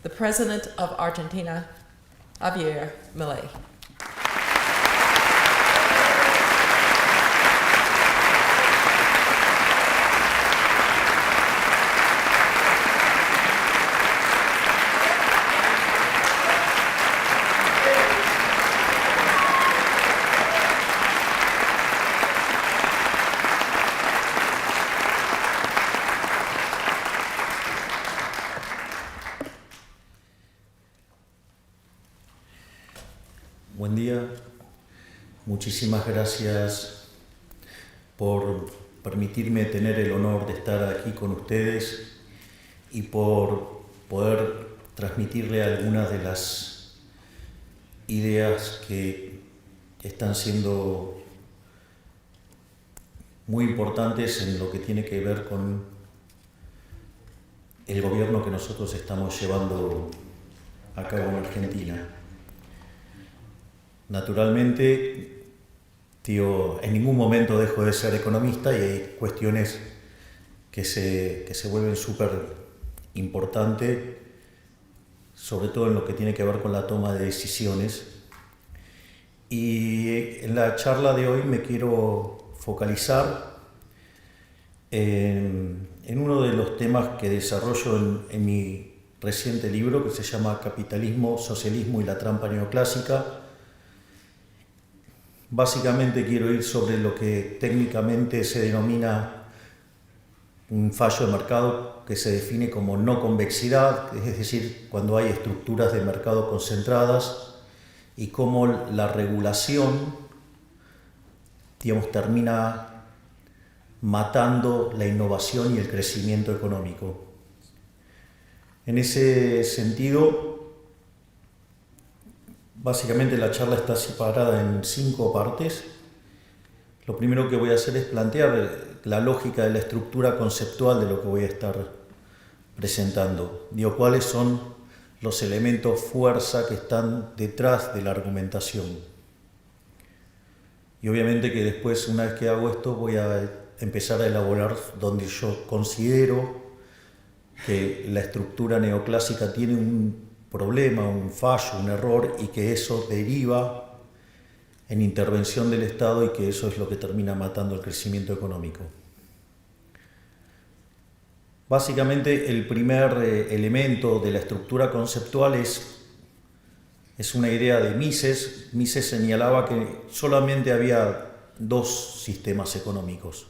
the President of Argentina, Javier Milei. Buen día, muchísimas gracias por permitirme tener el honor de estar aquí con ustedes y por poder transmitirle algunas de las ideas que están siendo muy importantes en lo que tiene que ver con el gobierno que nosotros estamos llevando a cabo en Argentina. Naturalmente, en ningún momento dejo de ser economista y hay cuestiones que se vuelven súper importantes, sobre todo en lo que tiene que ver con la toma de decisiones. Y en la charla de hoy me quiero focalizar en uno de los temas que desarrollo en mi reciente libro, que se llama Capitalismo, Socialismo y la Trampa Neoclásica. Básicamente quiero ir sobre lo que técnicamente se denomina un fallo de mercado, que se define como no convexidad, es decir, cuando hay estructuras de mercado concentradas, y cómo la regulación, termina matando la innovación y el crecimiento económico. En ese sentido, básicamente la charla está separada en 5 partes. Lo primero que voy a hacer es plantear la lógica de la estructura conceptual de lo que voy a estar presentando. Digo, cuáles son los elementos fuerza que están detrás de la argumentación. Y obviamente que después, una vez que hago esto, voy a empezar a elaborar donde yo considero que la estructura neoclásica tiene un problema, un fallo, un error, y que eso deriva en intervención del Estado y que eso es lo que termina matando el crecimiento económico. Básicamente el primer elemento de la estructura conceptual es una idea de Mises. Mises señalaba que solamente había 2 sistemas económicos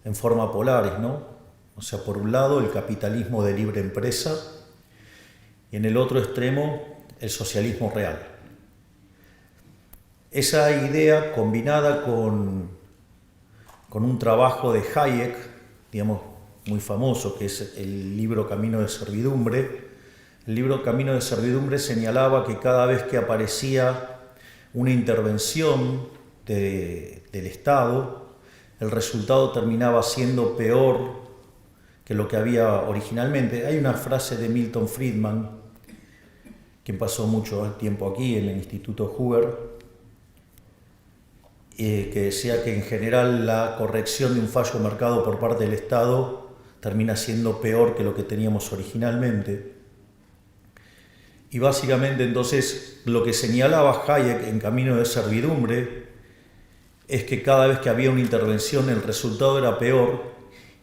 en forma polares, ¿no? O sea, por un lado el capitalismo de libre empresa, y en el otro extremo, el socialismo real. Esa idea, combinada con un trabajo de Hayek, muy famoso, que es el libro Camino de Servidumbre. El libro Camino de Servidumbre señalaba que cada vez que aparecía una intervención del Estado, el resultado terminaba siendo peor que lo que había originalmente. Hay una frase de Milton Friedman, quien pasó mucho tiempo aquí en el Instituto Hoover, que decía que en general la corrección de un fallo de mercado por parte del Estado termina siendo peor que lo que teníamos originalmente. Y básicamente entonces lo que señalaba Hayek en Camino de Servidumbre es que cada vez que había una intervención el resultado era peor,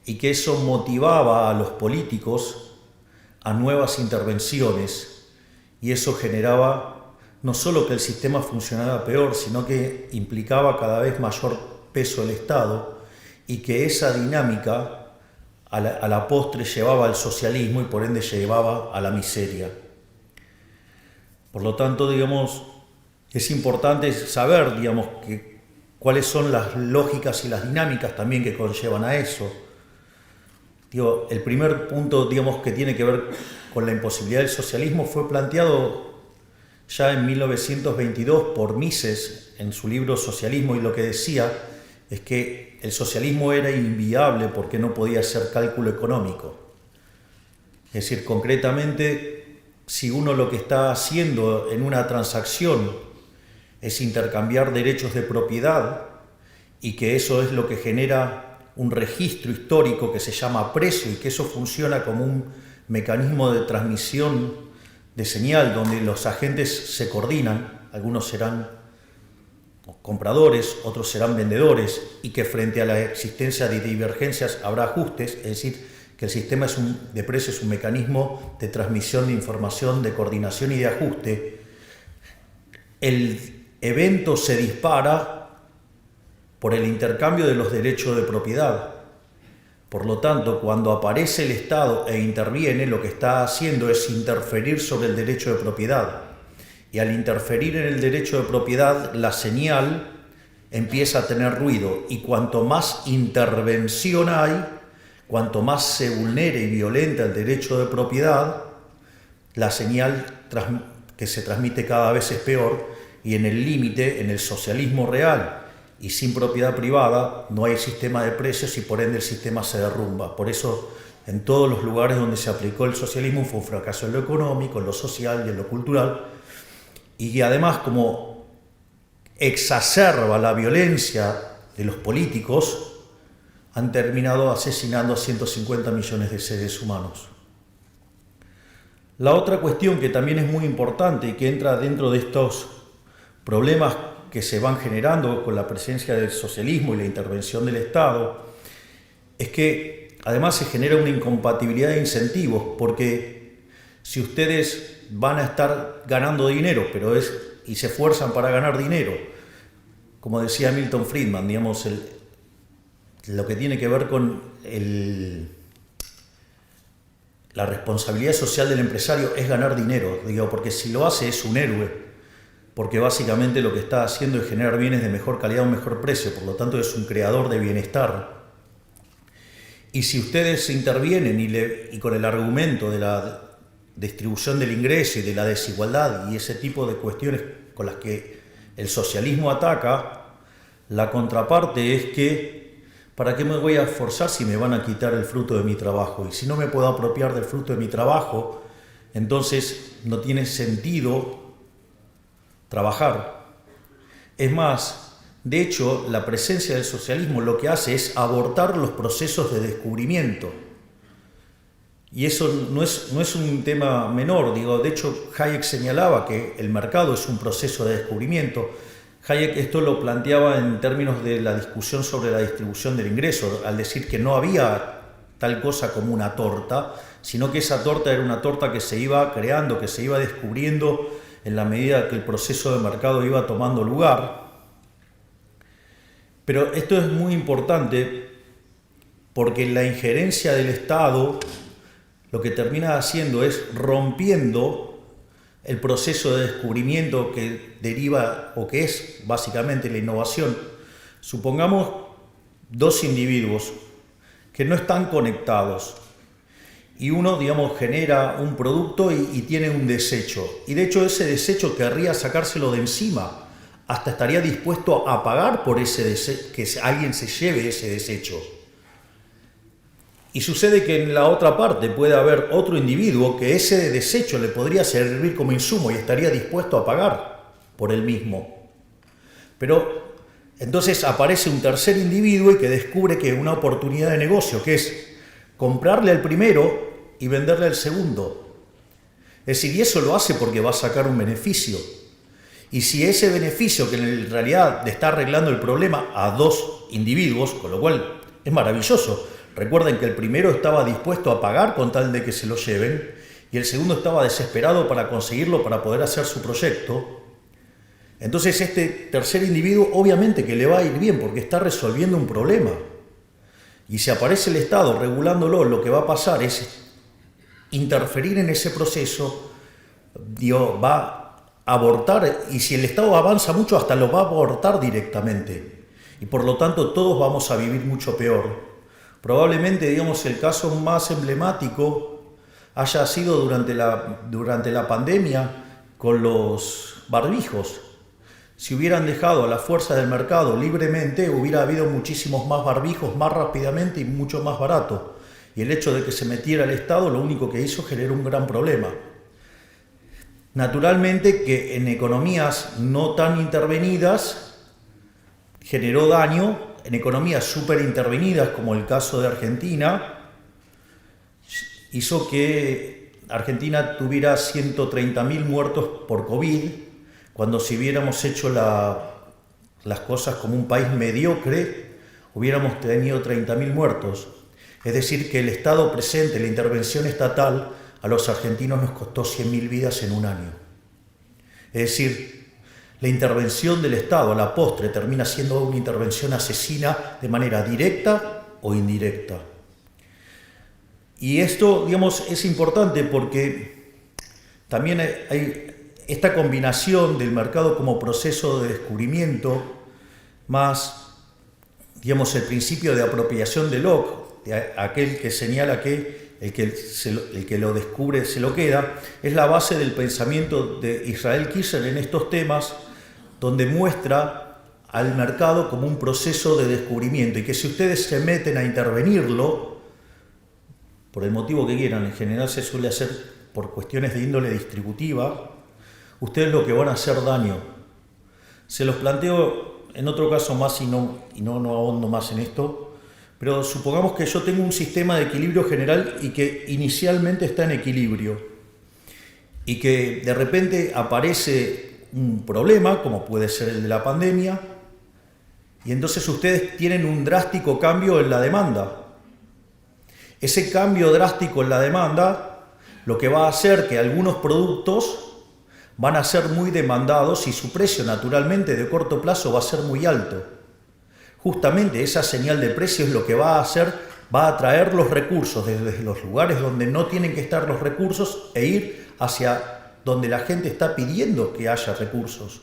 y que eso motivaba a los políticos a nuevas intervenciones. Y eso generaba no solo que el sistema funcionara peor, sino que implicaba cada vez mayor peso del Estado, y que esa dinámica a la postre llevaba al socialismo y por ende llevaba a la miseria. Por lo tanto, es importante saber, cuáles son las lógicas y las dinámicas también que conllevan a eso. El primer punto, que tiene que ver con la imposibilidad del socialismo fue planteado ya en 1922 por Mises en su libro Socialismo, y lo que decía es que el socialismo era inviable porque no podía ser cálculo económico. Es decir, concretamente, si uno lo que está haciendo en una transacción es intercambiar derechos de propiedad, y que eso es lo que genera un registro histórico que se llama precio, y que eso funciona como un mecanismo de transmisión de señal donde los agentes se coordinan, algunos serán compradores, otros serán vendedores, y que frente a la existencia de divergencias habrá ajustes, es decir, que el sistema de precios es un mecanismo de transmisión de información, de coordinación y de ajuste. El evento se dispara por el intercambio de los derechos de propiedad. Por lo tanto, cuando aparece el Estado e interviene, lo que está haciendo es interferir sobre el derecho de propiedad. Y al interferir en el derecho de propiedad, la señal empieza a tener ruido. Y cuanto más intervención hay, cuanto más se vulnera y violenta el derecho de propiedad, la señal que se transmite cada vez es peor. Y en el límite, en el socialismo real y sin propiedad privada, no hay sistema de precios y por ende el sistema se derrumba. Por eso, en todos los lugares donde se aplicó el socialismo fue un fracaso en lo económico, en lo social y en lo cultural. Y además, como exacerba la violencia de los políticos, han terminado asesinando a 150 millones de seres humanos. La otra cuestión que también es muy importante y que entra dentro de estos problemas que se van generando con la presencia del socialismo y la intervención del Estado, es que además se genera una incompatibilidad de incentivos, porque si ustedes van a estar ganando dinero, y se esfuerzan para ganar dinero, como decía Milton Friedman, digamos, lo que tiene que ver con la responsabilidad social del empresario es ganar dinero, porque si lo hace es un héroe, porque básicamente lo que está haciendo es generar bienes de mejor calidad a un mejor precio, por lo tanto es un creador de bienestar. Y si ustedes intervienen y con el argumento de la distribución del ingreso y de la desigualdad y ese tipo de cuestiones con las que el socialismo ataca, la contraparte es que ¿para qué me voy a esforzar si me van a quitar el fruto de mi trabajo? Y si no me puedo apropiar del fruto de mi trabajo, entonces no tiene sentido trabajar. Es más, de hecho, la presencia del socialismo lo que hace es abortar los procesos de descubrimiento. Y eso no es un tema menor. De hecho, Hayek señalaba que el mercado es un proceso de descubrimiento. Hayek esto lo planteaba en términos de la discusión sobre la distribución del ingreso, al decir que no había tal cosa como una torta, sino que esa torta era una torta que se iba creando, que se iba descubriendo en la medida que el proceso de mercado iba tomando lugar. Pero esto es muy importante porque la injerencia del Estado lo que termina haciendo es rompiendo el proceso de descubrimiento que deriva o que es básicamente la innovación. Supongamos dos individuos que no están conectados y uno, genera un producto y tiene un desecho. Y de hecho ese desecho querría sacárselo de encima. Hasta estaría dispuesto a pagar por que alguien se lleve ese desecho. Y sucede que en la otra parte puede haber otro individuo que ese desecho le podría servir como insumo y estaría dispuesto a pagar por él mismo. Pero entonces aparece un tercer individuo y que descubre que una oportunidad de negocio, que es comprarle al primero y venderle al segundo. Es decir, y eso lo hace porque va a sacar un beneficio. Y si ese beneficio, que en realidad le está arreglando el problema a dos individuos, con lo cual es maravilloso. Recuerden que el primero estaba dispuesto a pagar con tal de que se lo lleven, y el segundo estaba desesperado para conseguirlo para poder hacer su proyecto. Entonces este tercer individuo obviamente que le va a ir bien porque está resolviendo un problema. Y si aparece el Estado regulándolo, lo que va a pasar es interferir en ese proceso, va a abortar, y si el Estado avanza mucho hasta lo va a abortar directamente. Y por lo tanto todos vamos a vivir mucho peor. Probablemente, el caso más emblemático haya sido durante la pandemia con los barbijos. Si hubieran dejado a las fuerzas del mercado libremente, hubiera habido muchísimos más barbijos más rápidamente y mucho más barato. Y el hecho de que se metiera el Estado lo único que hizo generó un gran problema. Naturalmente que en economías no tan intervenidas generó daño. En economías súper intervenidas, como el caso de Argentina, hizo que Argentina tuviera 130.000 muertos por COVID, cuando si hubiéramos hecho las cosas como un país mediocre, hubiéramos tenido 30.000 muertos. Es decir, que el Estado presente, la intervención estatal, a los argentinos nos costó 100.000 vidas en un año. Es decir, la intervención del Estado a la postre termina siendo una intervención asesina de manera directa o indirecta. Y esto, digamos, es importante porque también hay esta combinación del mercado como proceso de descubrimiento más, digamos, el principio de apropiación de Locke, de aquel que señala que el que lo descubre se lo queda, es la base del pensamiento de Israel Kiser en estos temas, donde muestra al mercado como un proceso de descubrimiento y que si ustedes se meten a intervenirlo, por el motivo que quieran, en general se suele hacer por cuestiones de índole distributiva, ustedes lo que van a hacer daño. Se los planteo en otro caso más y no ahondo más en esto, pero supongamos que yo tengo un sistema de equilibrio general y que inicialmente está en equilibrio y que de repente aparece un problema, como puede ser el de la pandemia, y entonces ustedes tienen un drástico cambio en la demanda. Ese cambio drástico en la demanda lo que va a hacer que algunos productos van a ser muy demandados y su precio naturalmente de corto plazo va a ser muy alto. Justamente esa señal de precio es lo que va a hacer, va a atraer los recursos desde los lugares donde no tienen que estar los recursos e ir hacia donde la gente está pidiendo que haya recursos.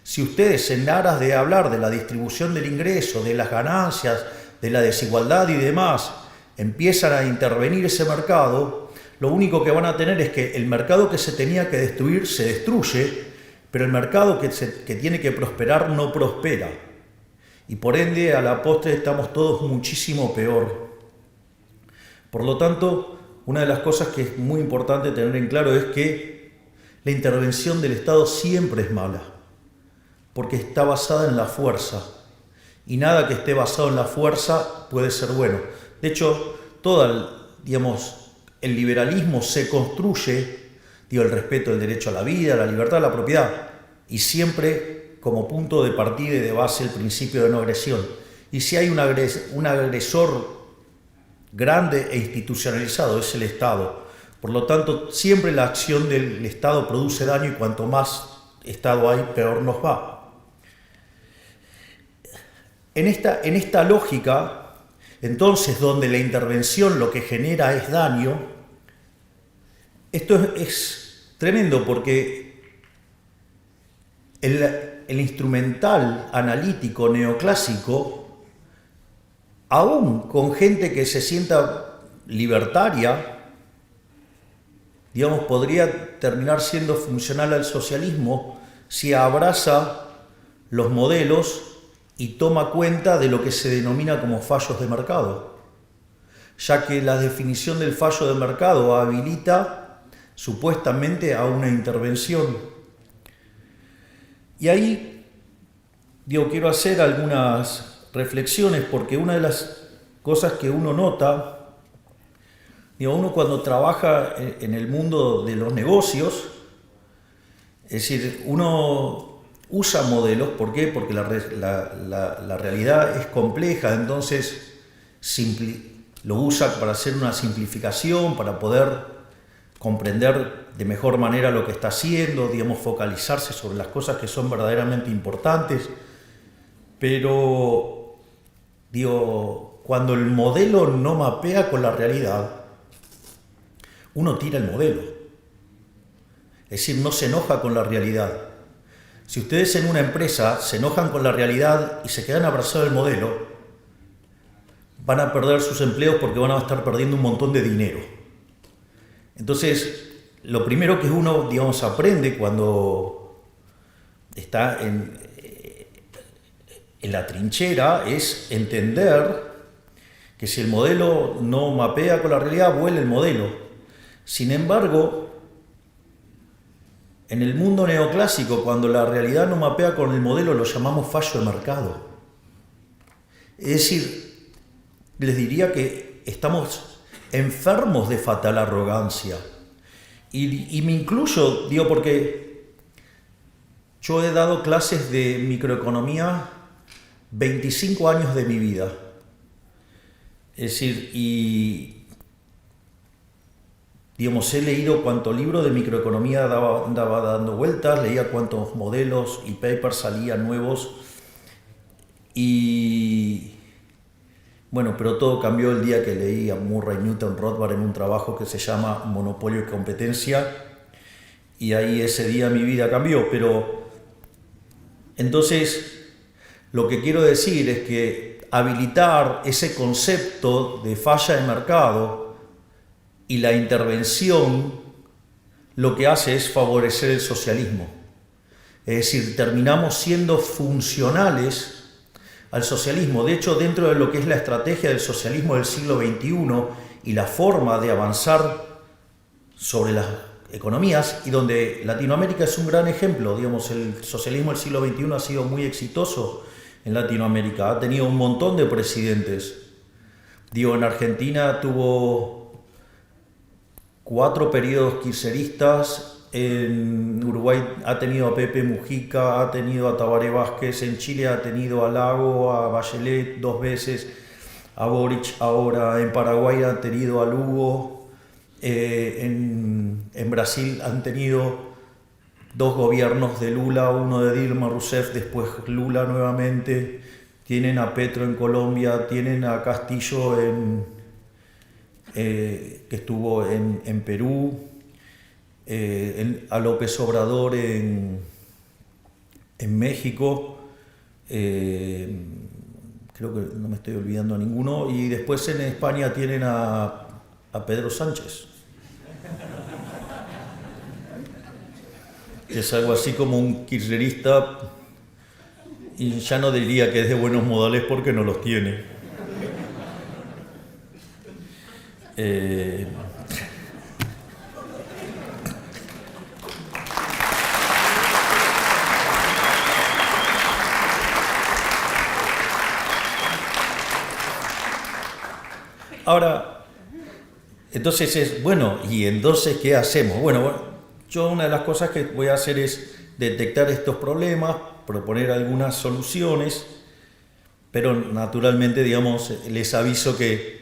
Si ustedes en aras de hablar de la distribución del ingreso, de las ganancias, de la desigualdad y demás, empiezan a intervenir ese mercado, lo único que van a tener es que el mercado que se tenía que destruir se destruye, pero el mercado que tiene que prosperar no prospera. Y por ende, a la postre estamos todos muchísimo peor. Por lo tanto, una de las cosas que es muy importante tener en claro es que la intervención del Estado siempre es mala, porque está basada en la fuerza. Y nada que esté basado en la fuerza puede ser bueno. De hecho, el liberalismo se construye, el respeto del derecho a la vida, la libertad, la propiedad, y siempre como punto de partida y de base el principio de no agresión. Y si hay un agresor grande e institucionalizado, es el Estado. Por lo tanto, siempre la acción del Estado produce daño y cuanto más Estado hay, peor nos va. En esta lógica, entonces, donde la intervención lo que genera es daño, esto es tremendo porque el instrumental analítico neoclásico, aún con gente que se sienta libertaria, podría terminar siendo funcional al socialismo si abraza los modelos y toma cuenta de lo que se denomina como fallos de mercado, ya que la definición del fallo de mercado habilita supuestamente a una intervención. Y ahí, quiero hacer algunas reflexiones, porque una de las cosas que uno nota, uno cuando trabaja en el mundo de los negocios, es decir, uno usa modelos. ¿Por qué? Porque la realidad es compleja, entonces lo usa para hacer una simplificación, para poder comprender de mejor manera lo que está haciendo, focalizarse sobre las cosas que son verdaderamente importantes. Pero, cuando el modelo no mapea con la realidad, uno tira el modelo. Es decir, no se enoja con la realidad. Si ustedes en una empresa se enojan con la realidad y se quedan abrazados del modelo, van a perder sus empleos porque van a estar perdiendo un montón de dinero. Entonces, lo primero que uno, aprende cuando está en la trinchera es entender que si el modelo no mapea con la realidad, vuela el modelo. Sin embargo, en el mundo neoclásico, cuando la realidad no mapea con el modelo, lo llamamos fallo de mercado. Es decir, les diría que estamos enfermos de fatal arrogancia. Y me incluyo, digo, porque yo he dado clases de microeconomía 25 años de mi vida. Es decir, y digamos, he leído cuánto libro de microeconomía andaba dando vueltas, leía cuántos modelos y papers salían nuevos. Y bueno, pero todo cambió el día que leí a Murray Newton Rothbard en un trabajo que se llama Monopolio y Competencia, y ahí ese día mi vida cambió. Pero entonces lo que quiero decir es que habilitar ese concepto de falla de mercado y la intervención lo que hace es favorecer el socialismo. Es decir, terminamos siendo funcionales al socialismo. De hecho, dentro de lo que es la estrategia del socialismo del siglo XXI y la forma de avanzar sobre las economías, y donde Latinoamérica es un gran ejemplo, digamos, el socialismo del siglo XXI ha sido muy exitoso en Latinoamérica, ha tenido un montón de presidentes. Digo, en Argentina tuvo 4 periodos kirchneristas. En Uruguay ha tenido a Pepe Mujica, ha tenido a Tabaré Vázquez, en Chile ha tenido a Lago, a Bachelet 2 veces, a Boric ahora, en Paraguay han tenido a Lugo, en Brasil han tenido 2 gobiernos de Lula, uno de Dilma Rousseff, después Lula nuevamente, tienen a Petro en Colombia, tienen a Castillo que estuvo en Perú, a López Obrador en México, creo que no me estoy olvidando a ninguno, y después en España tienen a Pedro Sánchez, que es algo así como un kirchnerista, y ya no diría que es de buenos modales porque no los tiene. Ahora, entonces es, bueno, ¿y entonces qué hacemos? Bueno, yo una de las cosas que voy a hacer es detectar estos problemas, proponer algunas soluciones, pero naturalmente, digamos, les aviso que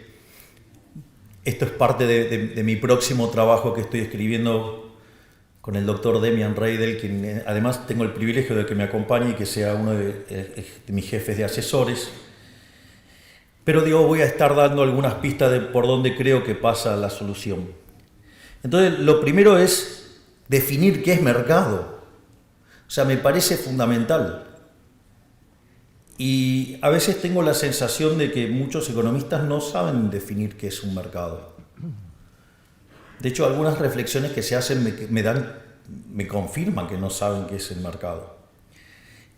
esto es parte de mi próximo trabajo que estoy escribiendo con el doctor Demian Reidel, quien además tengo el privilegio de que me acompañe y que sea uno de mis jefes de asesores. Pero digo, voy a estar dando algunas pistas de por dónde creo que pasa la solución. Entonces, lo primero es definir qué es mercado. O sea, me parece fundamental. Y a veces tengo la sensación de que muchos economistas no saben definir qué es un mercado. De hecho, algunas reflexiones que se hacen me confirman que no saben qué es el mercado.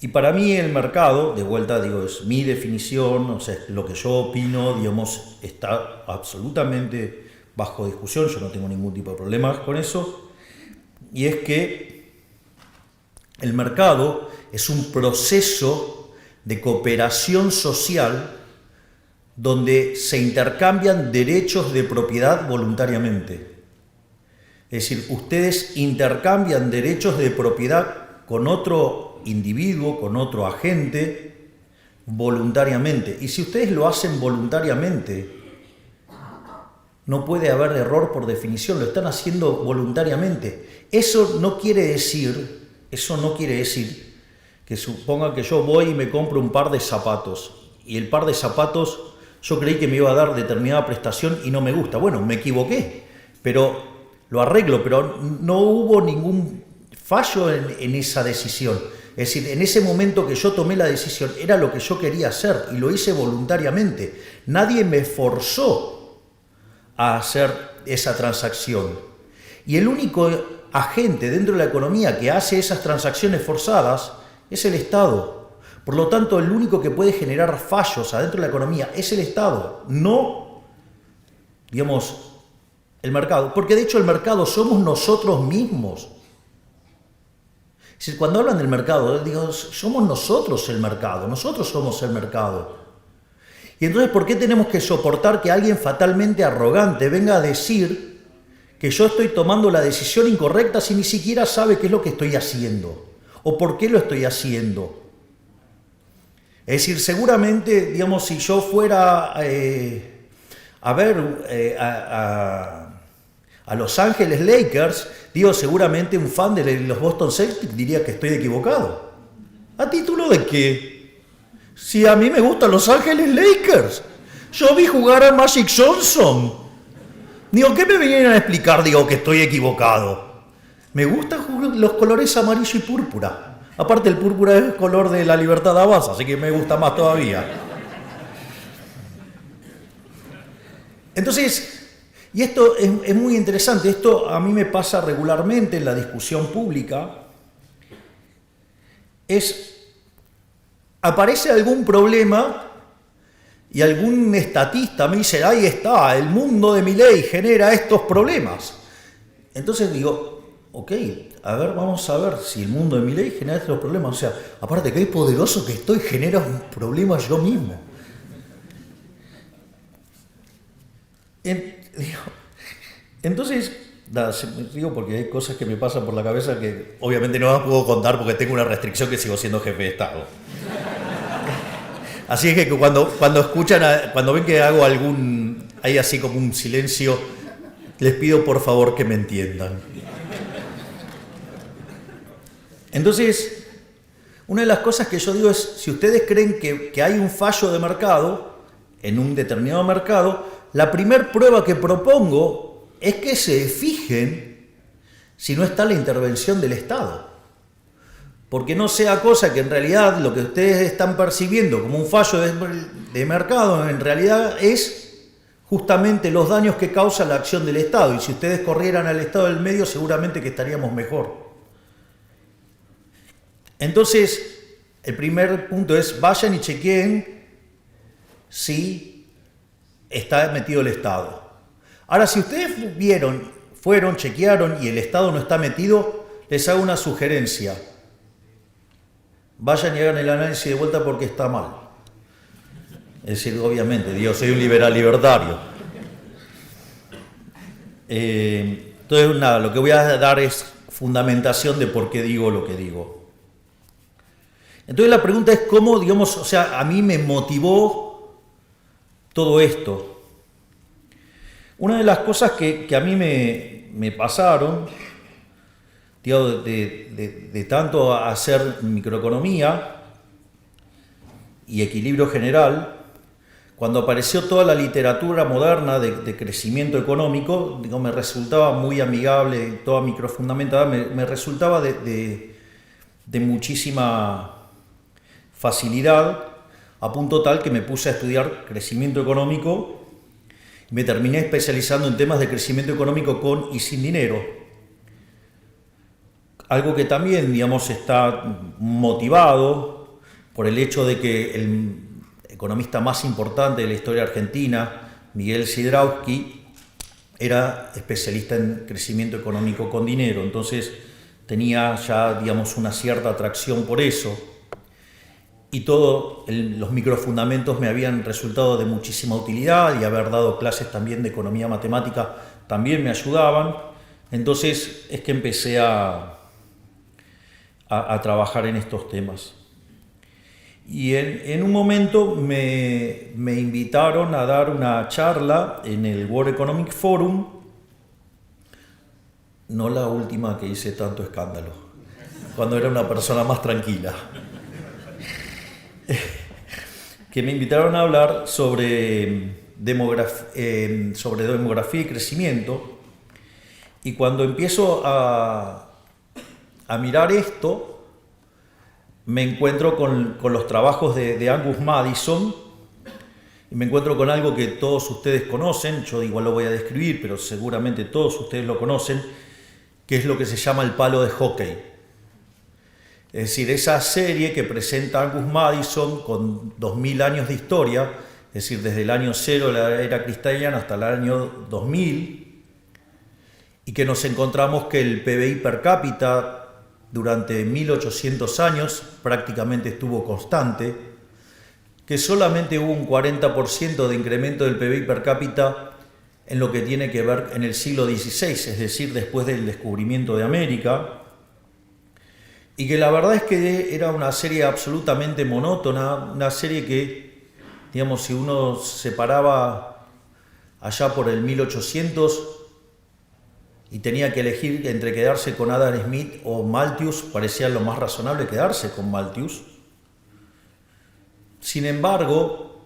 Y para mí el mercado, de vuelta digo, es mi definición, o sea, lo que yo opino, digamos, está absolutamente bajo discusión, yo no tengo ningún tipo de problemas con eso, y es que el mercado es un proceso de cooperación social donde se intercambian derechos de propiedad voluntariamente. Es decir, ustedes intercambian derechos de propiedad con otro individuo, con otro agente, voluntariamente. Y si ustedes lo hacen voluntariamente, no puede haber error por definición, lo están haciendo voluntariamente. Eso no quiere decir que supongan que yo voy y me compro un par de zapatos, y el par de zapatos yo creí que me iba a dar determinada prestación y no me gusta. Bueno, me equivoqué, pero lo arreglo, pero no hubo ningún fallo en esa decisión. Es decir, en ese momento que yo tomé la decisión era lo que yo quería hacer y lo hice voluntariamente. Nadie me forzó a hacer esa transacción. Y el único agente dentro de la economía que hace esas transacciones forzadas es el Estado. Por lo tanto, el único que puede generar fallos adentro de la economía es el Estado, no, digamos, el mercado. Porque de hecho el mercado somos nosotros mismos. Es decir, cuando hablan del mercado, digo, somos nosotros el mercado, nosotros somos el mercado. Y entonces, ¿por qué tenemos que soportar que alguien fatalmente arrogante venga a decir que yo estoy tomando la decisión incorrecta si ni siquiera sabe qué es lo que estoy haciendo o por qué lo estoy haciendo? Es decir, seguramente, digamos, si yo fuera a ver a Los Ángeles Lakers, digo, seguramente un fan de los Boston Celtics diría que estoy equivocado. ¿A título de qué? Si a mí me gustan Los Ángeles Lakers. Yo vi jugar a Magic Johnson. Digo, ¿qué me vienen a explicar? Digo, que estoy equivocado. Me gustan los colores amarillo y púrpura. Aparte, el púrpura es el color de la Libertad Abbas, así que me gusta más todavía. Entonces, y esto es muy interesante, esto a mí me pasa regularmente en la discusión pública, aparece algún problema y algún estatista me dice, ahí está, el mundo de Milei genera estos problemas. Entonces digo, ok, a ver, vamos a ver si el mundo de Milei genera estos problemas. O sea, aparte que es poderoso que estoy, genera un problema yo mismo. Entonces, digo porque hay cosas que me pasan por la cabeza que obviamente no las puedo contar porque tengo una restricción que sigo siendo jefe de Estado. Así es que cuando escuchan, cuando ven que hago hay así como un silencio, les pido por favor que me entiendan. Entonces, una de las cosas que yo digo es, si ustedes creen que hay un fallo de mercado, en un determinado mercado, la primer prueba que propongo es que se fijen si no está la intervención del Estado. Porque no sea cosa que en realidad lo que ustedes están percibiendo como un fallo de mercado, en realidad es justamente los daños que causa la acción del Estado. Y si ustedes corrieran al Estado del medio, seguramente que estaríamos mejor. Entonces, el primer punto es, vayan y chequeen si está metido el Estado. Ahora, si ustedes fueron, chequearon y el Estado no está metido, les hago una sugerencia. Vayan y hagan el análisis de vuelta porque está mal. Es decir, obviamente, yo soy un liberal libertario. Entonces, nada, lo que voy a dar es fundamentación de por qué digo lo que digo. Entonces la pregunta es cómo, digamos, o sea, a mí me motivó todo esto. Una de las cosas que a mí me pasaron, digamos, de tanto hacer microeconomía y equilibrio general, cuando apareció toda la literatura moderna de crecimiento económico, digo, me resultaba muy amigable, toda microfundamentada, me resultaba de muchísima facilidad, a punto tal que me puse a estudiar crecimiento económico y me terminé especializando en temas de crecimiento económico con y sin dinero. Algo que también, digamos, está motivado por el hecho de que el economista más importante de la historia argentina, Miguel Sidrowski, era especialista en crecimiento económico con dinero. Entonces tenía ya, digamos, una cierta atracción por eso. Y todos los microfundamentos me habían resultado de muchísima utilidad y haber dado clases también de economía matemática también me ayudaban. Entonces es que empecé a trabajar en estos temas. Y en un momento me invitaron a dar una charla en el World Economic Forum, no la última que hice tanto escándalo, cuando era una persona más tranquila. Que me invitaron a hablar sobre demografía y crecimiento, y cuando empiezo a mirar esto, me encuentro con los trabajos de Angus Maddison, y me encuentro con algo que todos ustedes conocen, yo igual lo voy a describir, pero seguramente todos ustedes lo conocen, que es lo que se llama el palo de hockey. Es decir, esa serie que presenta Angus Maddison con 2000 años de historia, es decir, desde el año 0 de la era cristaliana hasta el año 2000, y que nos encontramos que el PBI per cápita durante 1800 años prácticamente estuvo constante, que solamente hubo un 40% de incremento del PBI per cápita en lo que tiene que ver en el siglo XVI, es decir, después del descubrimiento de América, y que la verdad es que era una serie absolutamente monótona, una serie que, digamos, si uno se paraba allá por el 1800 y tenía que elegir entre quedarse con Adam Smith o Malthus, parecía lo más razonable quedarse con Malthus. Sin embargo,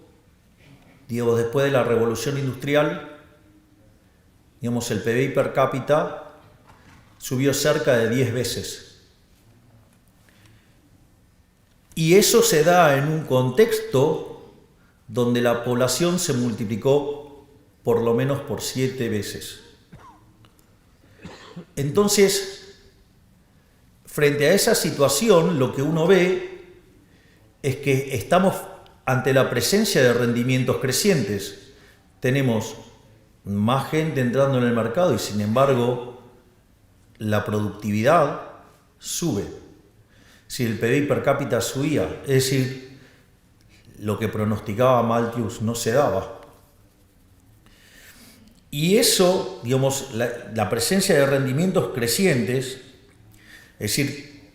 digamos, después de la Revolución Industrial, digamos, el PBI per cápita subió cerca de 10 veces. Y eso se da en un contexto donde la población se multiplicó por lo menos por 7 veces. Entonces, frente a esa situación, lo que uno ve es que estamos ante la presencia de rendimientos crecientes. Tenemos más gente entrando en el mercado y, sin embargo, la productividad sube. Si el PBI per cápita subía, es decir, lo que pronosticaba Malthus no se daba. Y eso, digamos, la presencia de rendimientos crecientes, es decir,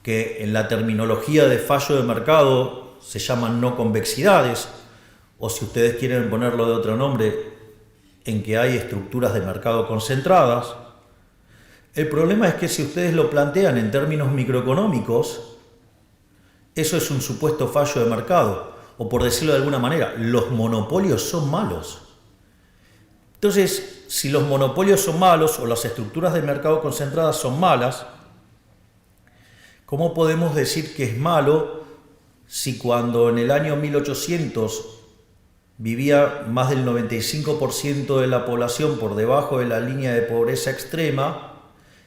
que en la terminología de fallo de mercado se llaman no convexidades, o si ustedes quieren ponerlo de otro nombre, en que hay estructuras de mercado concentradas. El problema es que si ustedes lo plantean en términos microeconómicos, eso es un supuesto fallo de mercado, o por decirlo de alguna manera, los monopolios son malos. Entonces, si los monopolios son malos o las estructuras de mercado concentradas son malas, ¿cómo podemos decir que es malo si cuando en el año 1800 vivía más del 95% de la población por debajo de la línea de pobreza extrema,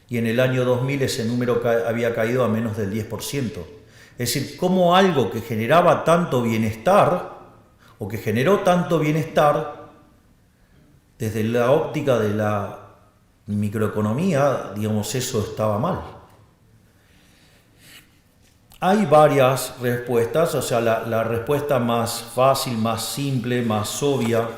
y en el año 2000 ese número había caído a menos del 10%? Es decir, cómo algo que generaba tanto bienestar, o que generó tanto bienestar, desde la óptica de la microeconomía, digamos, eso estaba mal. Hay varias respuestas, o sea, la respuesta más fácil, más simple, más obvia,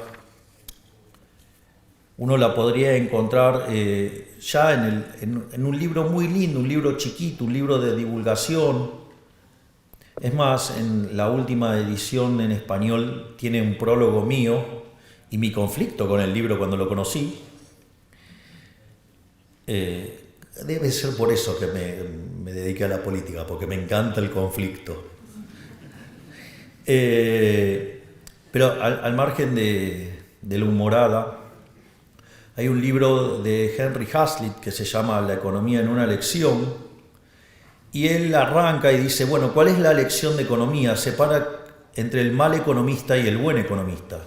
uno la podría encontrar ya en un libro muy lindo, un libro chiquito, un libro de divulgación. Es más, en la última edición en español tiene un prólogo mío y mi conflicto con el libro cuando lo conocí. Debe ser por eso que me dediqué a la política, porque me encanta el conflicto. Pero al margen de la humorada, hay un libro de Henry Hazlitt que se llama La economía en una lección, y él arranca y dice, bueno, ¿cuál es la lección de economía? Separa entre el mal economista y el buen economista.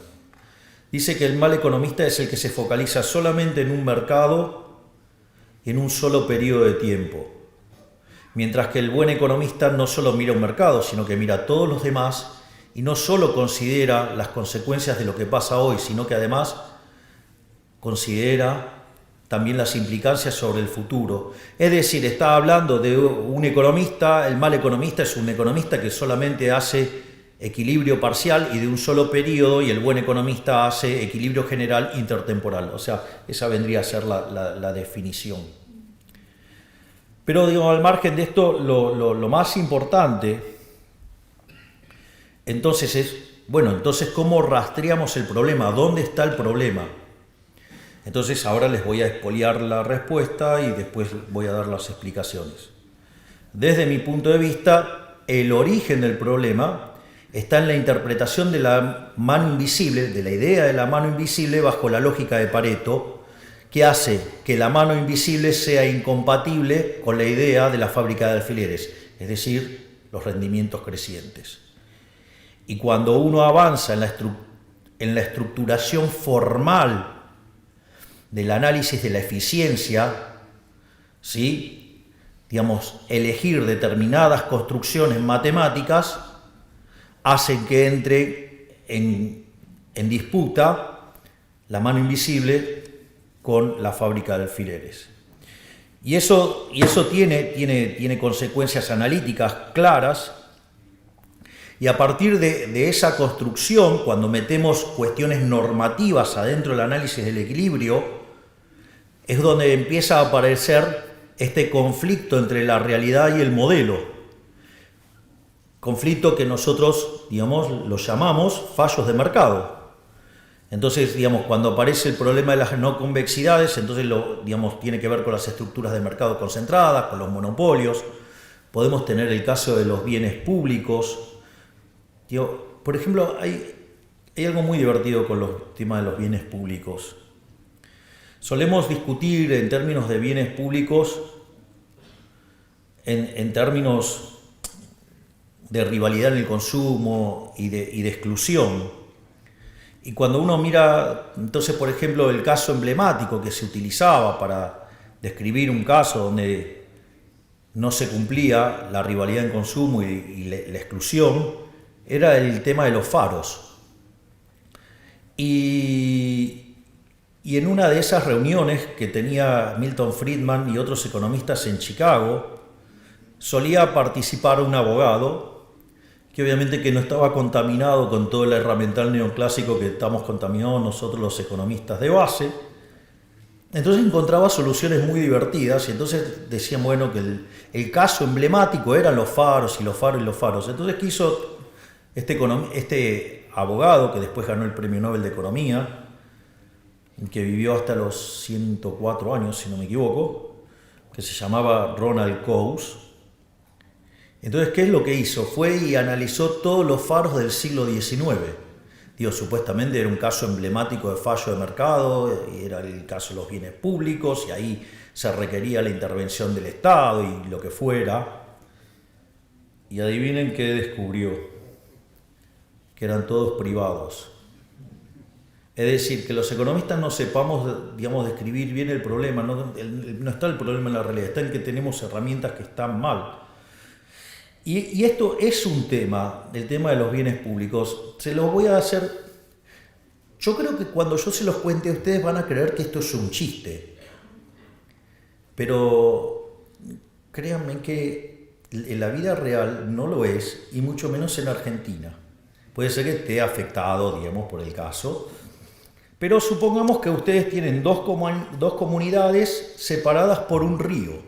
Dice que el mal economista es el que se focaliza solamente en un mercado y en un solo periodo de tiempo, mientras que el buen economista no solo mira un mercado, sino que mira a todos los demás y no solo considera las consecuencias de lo que pasa hoy, sino que además considera también las implicancias sobre el futuro. Es decir, está hablando de un economista, el mal economista es un economista que solamente hace equilibrio parcial y de un solo periodo, y el buen economista hace equilibrio general intertemporal. O sea, esa vendría a ser la definición. Pero digo, al margen de esto, lo más importante entonces es, bueno, entonces ¿cómo rastreamos el problema? ¿Dónde está el problema? Entonces ahora les voy a expoliar la respuesta y después voy a dar las explicaciones. Desde mi punto de vista, el origen del problema está en la interpretación de la mano invisible, de la idea de la mano invisible bajo la lógica de Pareto, que hace que la mano invisible sea incompatible con la idea de la fábrica de alfileres, es decir, los rendimientos crecientes. Y cuando uno avanza en la estructuración formal del análisis de la eficiencia, ¿sí? Digamos, elegir determinadas construcciones matemáticas hacen que entre en disputa la mano invisible con la fábrica de alfileres. Y eso tiene consecuencias analíticas claras, Y a partir de esa construcción, cuando metemos cuestiones normativas adentro del análisis del equilibrio, es donde empieza a aparecer este conflicto entre la realidad y el modelo. Conflicto que nosotros, digamos, lo llamamos fallos de mercado. Entonces, digamos, cuando aparece el problema de las no convexidades, entonces digamos, tiene que ver con las estructuras de mercado concentradas, con los monopolios. Podemos tener el caso de los bienes públicos. Por ejemplo, hay algo muy divertido con los temas de los bienes públicos. Solemos discutir en términos de bienes públicos, en términos de rivalidad en el consumo y de exclusión. Y cuando uno mira, entonces, por ejemplo, el caso emblemático que se utilizaba para describir un caso donde no se cumplía la rivalidad en consumo y la exclusión, era el tema de los faros. Y en una de esas reuniones que tenía Milton Friedman y otros economistas en Chicago, solía participar un abogado que obviamente que no estaba contaminado con todo el herramental neoclásico que estamos contaminados nosotros los economistas de base. Entonces encontraba soluciones muy divertidas y entonces decían, bueno, que el caso emblemático eran los faros y los faros y los faros. Entonces, ¿qué hizo este abogado que después ganó el Premio Nobel de Economía, que vivió hasta los 104 años, si no me equivoco, que se llamaba Ronald Coase? Entonces, ¿qué es lo que hizo? Fue y analizó todos los faros del siglo XIX. Supuestamente era un caso emblemático de fallo de mercado, y era el caso de los bienes públicos, y ahí se requería la intervención del Estado y lo que fuera. Y adivinen qué descubrió, que eran todos privados. Es decir, que los economistas no sepamos, digamos, describir bien el problema, no está el problema en la realidad, está en que tenemos herramientas que están mal. Y esto es un tema, el tema de los bienes públicos. Se los voy a hacer. Yo creo que cuando yo se los cuente, ustedes van a creer que esto es un chiste. Pero créanme que en la vida real no lo es, y mucho menos en Argentina. Puede ser que esté afectado, digamos, por el caso. Pero supongamos que ustedes tienen dos comunidades separadas por un río.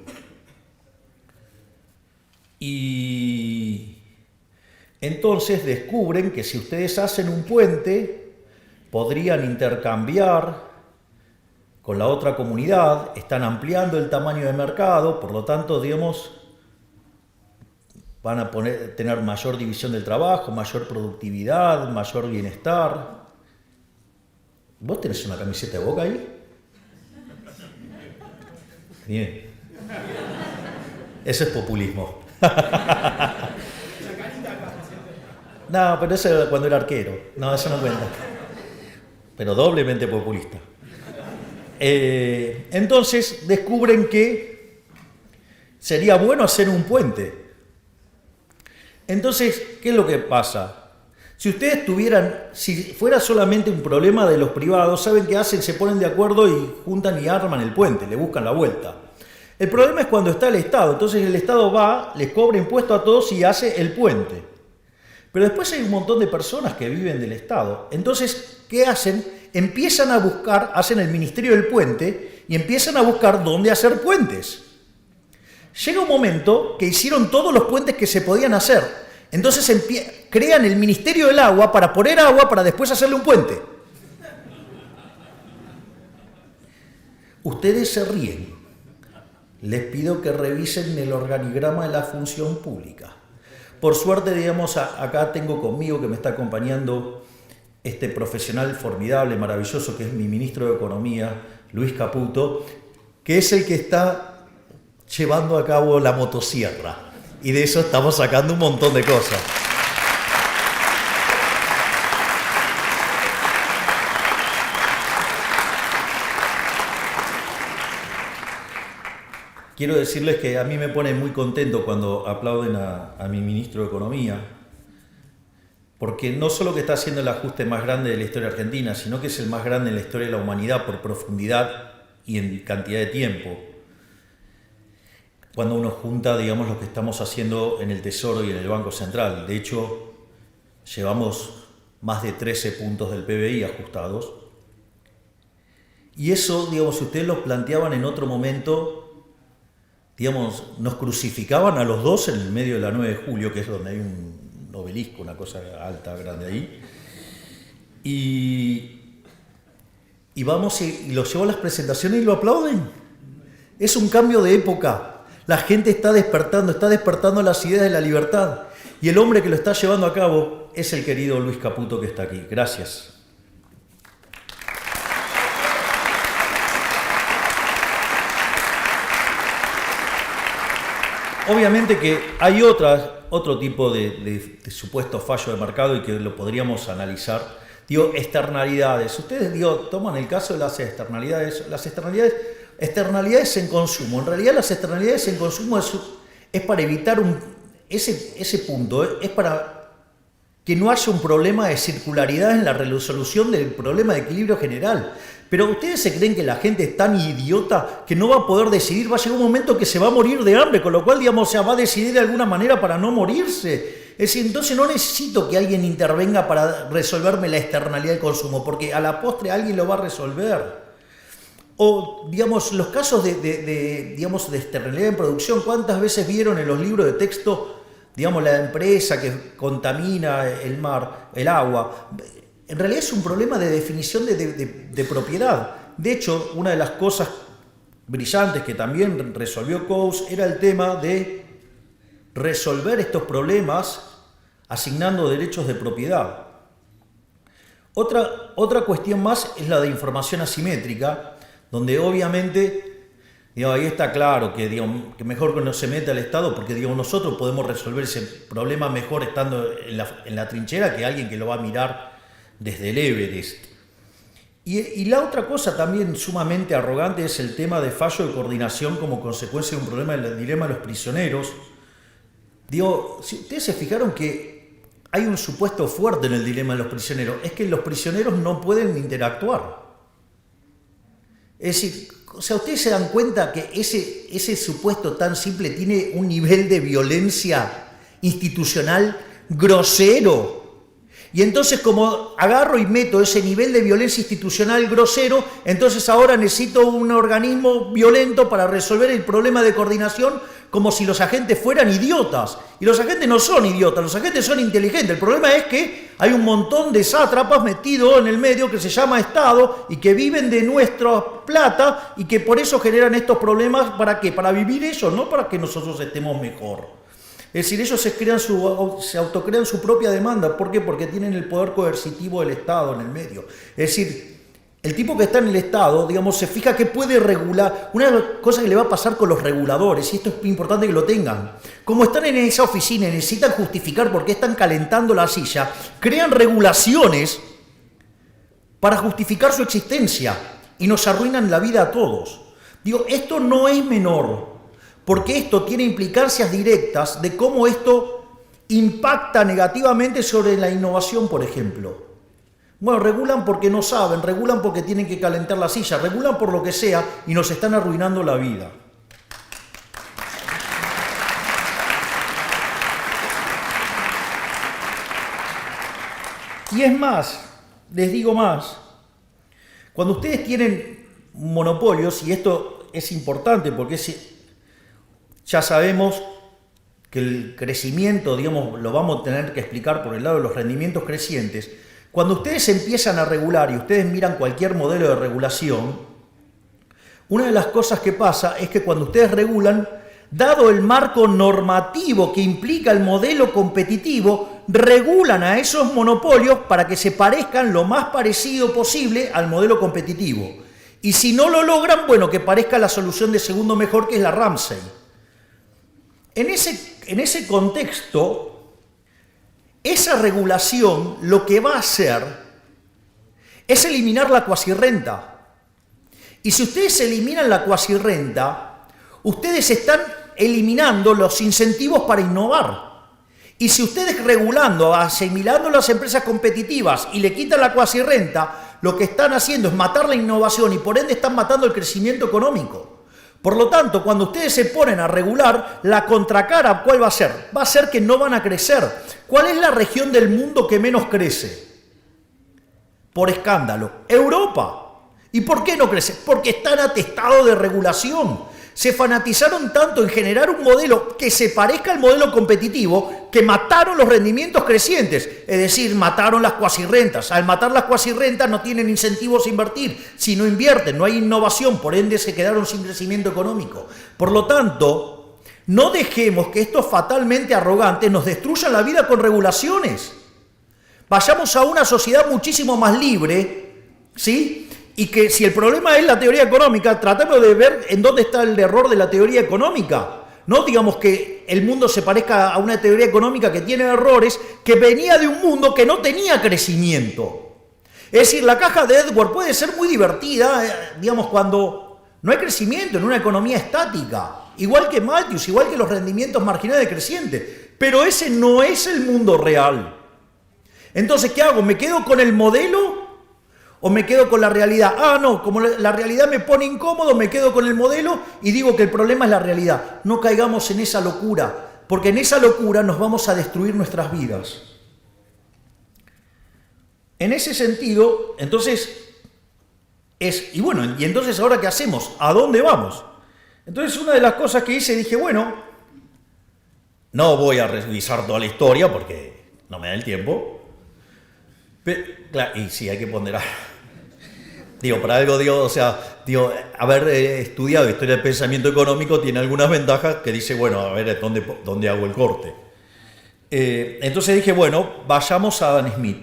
Y entonces descubren que si ustedes hacen un puente, podrían intercambiar con la otra comunidad, están ampliando el tamaño de mercado, por lo tanto, digamos, van a tener mayor división del trabajo, mayor productividad, mayor bienestar. ¿Vos tenés una camiseta de Boca ahí? Bien. Eso es populismo. No, pero eso era cuando era arquero. No, eso no cuenta. Pero doblemente populista. Entonces descubren que sería bueno hacer un puente. Entonces, ¿qué es lo que pasa? Si fuera solamente un problema de los privados, ¿saben qué hacen? Se ponen de acuerdo y juntan y arman el puente, le buscan la vuelta. El problema es cuando está el Estado, entonces el Estado va, les cobra impuestos a todos y hace el puente. Pero después hay un montón de personas que viven del Estado. Entonces, ¿qué hacen? Empiezan a buscar, hacen el Ministerio del Puente y empiezan a buscar dónde hacer puentes. Llega un momento que hicieron todos los puentes que se podían hacer. Entonces crean el Ministerio del Agua para poner agua para después hacerle un puente. Ustedes se ríen. Les pido que revisen el organigrama de la función pública. Por suerte, digamos, acá tengo conmigo que me está acompañando este profesional formidable, maravilloso, que es mi ministro de Economía, Luis Caputo, que es el que está llevando a cabo la motosierra. Y de eso estamos sacando un montón de cosas. Quiero decirles que a mí me pone muy contento cuando aplauden a mi ministro de Economía, porque no solo que está haciendo el ajuste más grande de la historia argentina, sino que es el más grande en la historia de la humanidad por profundidad y en cantidad de tiempo. Cuando uno junta, digamos, lo que estamos haciendo en el Tesoro y en el Banco Central. De hecho, llevamos más de 13 puntos del PBI ajustados. Y eso, digamos, si ustedes lo planteaban en otro momento, digamos, nos crucificaban a los dos en el medio de la 9 de julio, que es donde hay un obelisco, una cosa alta, grande ahí. Y vamos y lo llevo a las presentaciones y lo aplauden. Es un cambio de época. La gente está despertando las ideas de la libertad. Y el hombre que lo está llevando a cabo es el querido Luis Caputo, que está aquí. Gracias. Obviamente que hay otro tipo de supuesto fallo de mercado y que lo podríamos analizar. Digo, externalidades. Ustedes, toman el caso de las externalidades. Las externalidades en consumo. En realidad las externalidades en consumo es para evitar ese punto, es para que no haya un problema de circularidad en la resolución del problema de equilibrio general. Pero ustedes se creen que la gente es tan idiota que no va a poder decidir, va a llegar un momento que se va a morir de hambre, con lo cual, digamos, va a decidir de alguna manera para no morirse. Es decir, entonces no necesito que alguien intervenga para resolverme la externalidad del consumo, porque a la postre alguien lo va a resolver. O, digamos, los casos de externalidad en producción, ¿cuántas veces vieron en los libros de texto, digamos, la empresa que contamina el mar, el agua? En realidad es un problema de definición de propiedad. De hecho, una de las cosas brillantes que también resolvió Coase era el tema de resolver estos problemas asignando derechos de propiedad. Otra cuestión más es la de información asimétrica, donde obviamente, ahí está claro que mejor que no se meta el Estado, porque nosotros podemos resolver ese problema mejor estando en la trinchera que alguien que lo va a mirar desde el Everest. Y la otra cosa también sumamente arrogante es el tema de fallo de coordinación como consecuencia de un problema del dilema de los prisioneros. Si ustedes se fijaron que hay un supuesto fuerte en el dilema de los prisioneros, es que los prisioneros no pueden interactuar. Es decir, ustedes se dan cuenta que ese supuesto tan simple tiene un nivel de violencia institucional grosero. Y entonces, como agarro y meto ese nivel de violencia institucional grosero, entonces ahora necesito un organismo violento para resolver el problema de coordinación, como si los agentes fueran idiotas. Y los agentes no son idiotas, los agentes son inteligentes. El problema es que hay un montón de sátrapas metidos en el medio que se llama Estado y que viven de nuestra plata y que por eso generan estos problemas. ¿Para qué? Para vivir ellos, no para que nosotros estemos mejor. Es decir, ellos se autocrean su propia demanda. ¿Por qué? Porque tienen el poder coercitivo del Estado en el medio. Es decir, el tipo que está en el Estado, se fija que puede regular. Una de las cosas que le va a pasar con los reguladores, y esto es importante que lo tengan, como están en esa oficina y necesitan justificar por qué están calentando la silla, crean regulaciones para justificar su existencia y nos arruinan la vida a todos. Esto no es menor. Porque esto tiene implicancias directas de cómo esto impacta negativamente sobre la innovación, por ejemplo. Bueno, regulan porque no saben, regulan porque tienen que calentar la silla, regulan por lo que sea y nos están arruinando la vida. Y es más, les digo más, cuando ustedes tienen monopolios, y esto es importante porque ya sabemos que el crecimiento, lo vamos a tener que explicar por el lado de los rendimientos crecientes. Cuando ustedes empiezan a regular y ustedes miran cualquier modelo de regulación, una de las cosas que pasa es que cuando ustedes regulan, dado el marco normativo que implica el modelo competitivo, regulan a esos monopolios para que se parezcan lo más parecido posible al modelo competitivo. Y si no lo logran, bueno, que parezca la solución de segundo mejor, que es la Ramsey. En ese contexto, esa regulación lo que va a hacer es eliminar la cuasirrenta. Y si ustedes eliminan la cuasirrenta, ustedes están eliminando los incentivos para innovar. Y si ustedes regulando, asimilando las empresas competitivas y le quitan la cuasirrenta, lo que están haciendo es matar la innovación y por ende están matando el crecimiento económico. Por lo tanto, cuando ustedes se ponen a regular, la contracara, ¿cuál va a ser? Va a ser que no van a crecer. ¿Cuál es la región del mundo que menos crece? Por escándalo, Europa. ¿Y por qué no crece? Porque están atestados de regulación. Se fanatizaron tanto en generar un modelo que se parezca al modelo competitivo que mataron los rendimientos crecientes, es decir, mataron las cuasirrentas. Al matar las cuasirrentas no tienen incentivos a invertir, si no invierten, no hay innovación, por ende se quedaron sin crecimiento económico. Por lo tanto, no dejemos que estos fatalmente arrogantes nos destruyan la vida con regulaciones. Vayamos a una sociedad muchísimo más libre, ¿sí? Y que si el problema es la teoría económica, tratemos de ver en dónde está el error de la teoría económica. No digamos que el mundo se parezca a una teoría económica que tiene errores, que venía de un mundo que no tenía crecimiento. Es decir, la caja de Edward puede ser muy divertida, digamos, cuando no hay crecimiento en una economía estática. Igual que Malthus, igual que los rendimientos marginales decrecientes. Pero ese no es el mundo real. Entonces, ¿qué hago? ¿Me quedo con el modelo o me quedo con la realidad? Ah, no, como la realidad me pone incómodo, me quedo con el modelo y digo que el problema es la realidad. No caigamos en esa locura, porque en esa locura nos vamos a destruir nuestras vidas. En ese sentido, entonces, y bueno, y entonces ahora ¿qué hacemos? ¿A dónde vamos? Entonces una de las cosas que hice, dije, bueno, no voy a revisar toda la historia porque no me da el tiempo. Pero, claro, y sí, hay que ponderar. Digo, para algo, haber estudiado historia del pensamiento económico tiene algunas ventajas que dice, bueno, a ver, ¿dónde hago el corte? Entonces dije, bueno, vayamos a Adam Smith.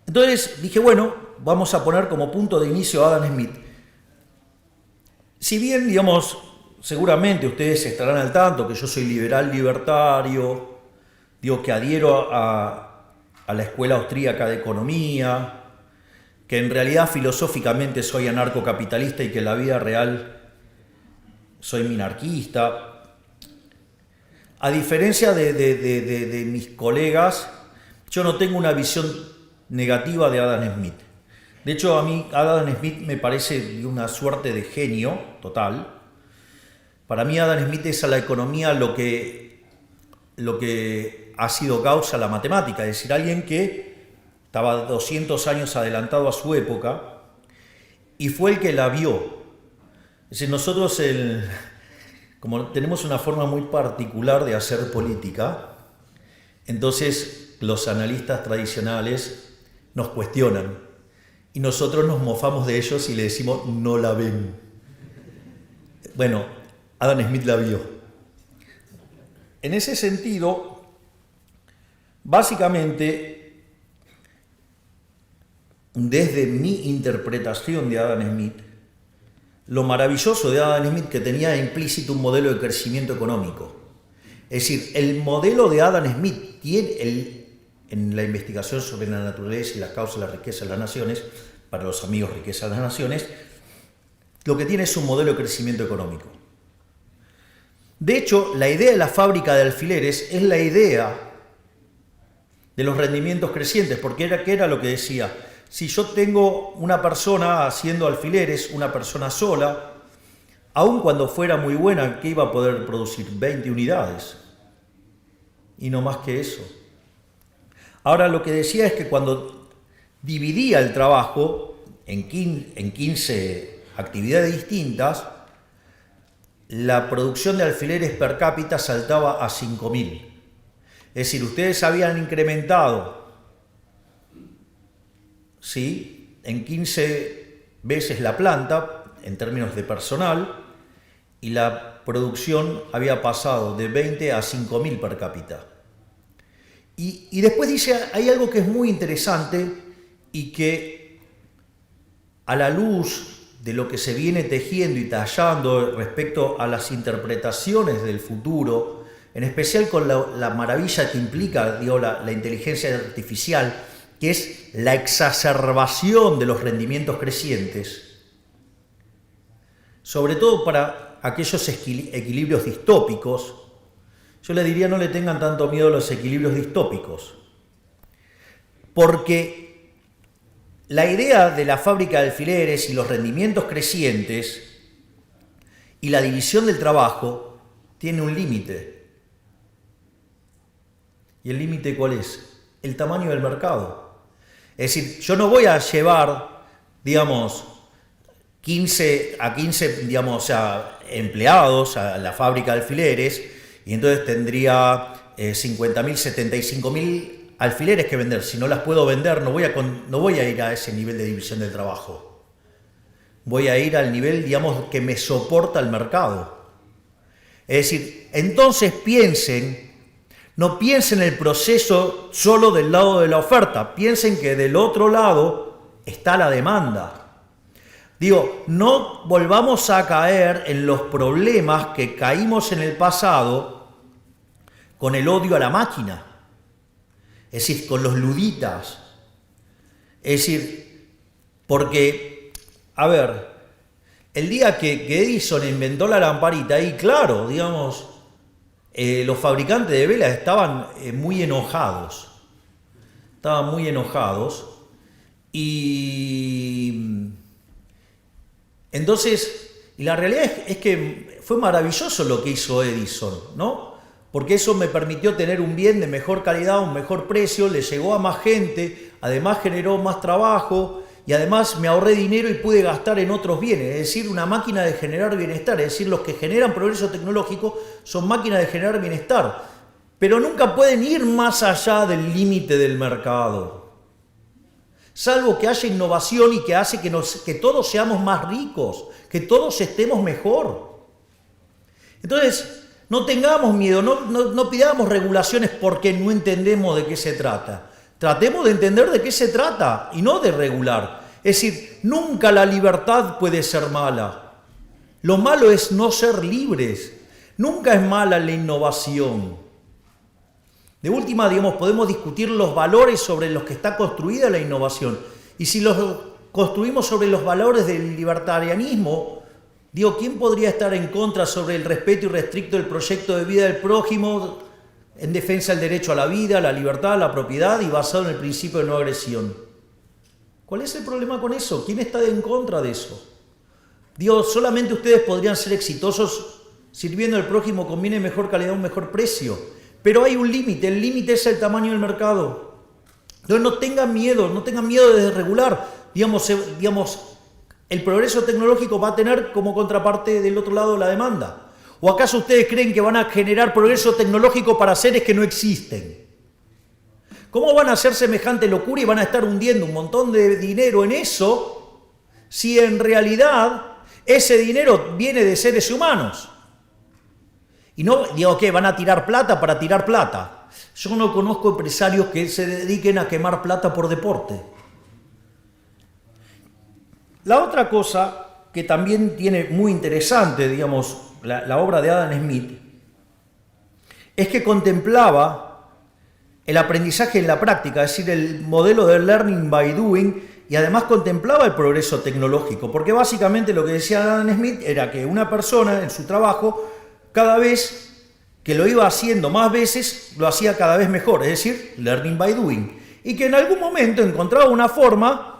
Entonces dije, bueno, vamos a poner como punto de inicio a Adam Smith. Si bien, digamos, seguramente ustedes estarán al tanto que yo soy liberal libertario, digo que adhiero a la escuela austríaca de economía, que en realidad filosóficamente soy anarcocapitalista y que en la vida real soy minarquista. A diferencia de mis colegas, yo no tengo una visión negativa de Adam Smith. De hecho, a mí Adam Smith me parece de una suerte de genio total. Para mí Adam Smith es a la economía lo que ha sido Gauss a la matemática, es decir, alguien que estaba 200 años adelantado a su época y fue el que la vio. Es decir, nosotros, como tenemos una forma muy particular de hacer política, entonces los analistas tradicionales nos cuestionan y nosotros nos mofamos de ellos y le decimos, no la ven. Bueno, Adam Smith la vio. En ese sentido, básicamente, desde mi interpretación de Adam Smith, lo maravilloso de Adam Smith que tenía implícito un modelo de crecimiento económico. Es decir, el modelo de Adam Smith tiene en la investigación sobre la naturaleza y las causas de la riqueza de las naciones, para los amigos riqueza de las naciones, lo que tiene es un modelo de crecimiento económico. De hecho, la idea de la fábrica de alfileres es la idea de los rendimientos crecientes, porque ¿qué era lo que decía? Si yo tengo una persona haciendo alfileres, una persona sola, aun cuando fuera muy buena, ¿qué iba a poder producir? 20 unidades. Y no más que eso. Ahora lo que decía es que cuando dividía el trabajo en 15 actividades distintas, la producción de alfileres per cápita saltaba a 5.000. Es decir, ustedes habían incrementado, ¿sí?, en 15 veces la planta en términos de personal y la producción había pasado de 20 a 5.000 per cápita. Y después dice, hay algo que es muy interesante y que a la luz de lo que se viene tejiendo y tallando respecto a las interpretaciones del futuro, en especial con la maravilla que implica, digo, la inteligencia artificial, que es la exacerbación de los rendimientos crecientes, sobre todo para aquellos equilibrios distópicos. Yo le diría, no le tengan tanto miedo a los equilibrios distópicos, porque la idea de la fábrica de alfileres y los rendimientos crecientes y la división del trabajo tiene un límite. ¿Y el límite cuál es? El tamaño del mercado. Es decir, yo no voy a llevar, digamos, 15 digamos, empleados a la fábrica de alfileres y entonces tendría 50.000, 75.000 alfileres que vender. Si no las puedo vender, no voy a ir a ese nivel de división del trabajo. Voy a ir al nivel, digamos, que me soporta el mercado. Es decir, entonces no piensen el proceso solo del lado de la oferta, piensen que del otro lado está la demanda. Digo, no volvamos a caer en los problemas que caímos en el pasado con el odio a la máquina, es decir, con los luditas. Es decir, porque, a ver, el día que Edison inventó la lamparita, y claro, digamos, los fabricantes de velas estaban muy enojados. Y entonces, y la realidad es que fue maravilloso lo que hizo Edison, ¿no? Porque eso me permitió tener un bien de mejor calidad, un mejor precio, le llegó a más gente, además generó más trabajo y además me ahorré dinero y pude gastar en otros bienes, es decir, una máquina de generar bienestar, es decir, los que generan progreso tecnológico son máquinas de generar bienestar, pero nunca pueden ir más allá del límite del mercado. Salvo que haya innovación y que hace que todos seamos más ricos, que todos estemos mejor. Entonces, no tengamos miedo, no pidamos regulaciones porque no entendemos de qué se trata. Tratemos de entender de qué se trata y no de regular. Es decir, nunca la libertad puede ser mala. Lo malo es no ser libres. Nunca es mala la innovación. De última, digamos, podemos discutir los valores sobre los que está construida la innovación. Y si los construimos sobre los valores del libertarianismo, digo, ¿quién podría estar en contra sobre el respeto irrestricto del proyecto de vida del prójimo en defensa del derecho a la vida, la libertad, la propiedad y basado en el principio de no agresión? ¿Cuál es el problema con eso? ¿Quién está en contra de eso? Digo, solamente ustedes podrían ser exitosos sirviendo al prójimo con bien de mejor calidad, un mejor precio. Pero hay un límite, el límite es el tamaño del mercado. Entonces no tengan miedo de desregular. Digamos, el progreso tecnológico va a tener como contraparte del otro lado la demanda. ¿O acaso ustedes creen que van a generar progreso tecnológico para seres que no existen? ¿Cómo van a hacer semejante locura y van a estar hundiendo un montón de dinero en eso si en realidad ese dinero viene de seres humanos? Y no digo que van a tirar plata para tirar plata. Yo no conozco empresarios que se dediquen a quemar plata por deporte. La otra cosa que también tiene muy interesante, digamos, la obra de Adam Smith, es que contemplaba el aprendizaje en la práctica, es decir, el modelo de learning by doing, y además contemplaba el progreso tecnológico, porque básicamente lo que decía Adam Smith era que una persona en su trabajo, cada vez que lo iba haciendo más veces, lo hacía cada vez mejor, es decir, learning by doing, y que en algún momento encontraba una forma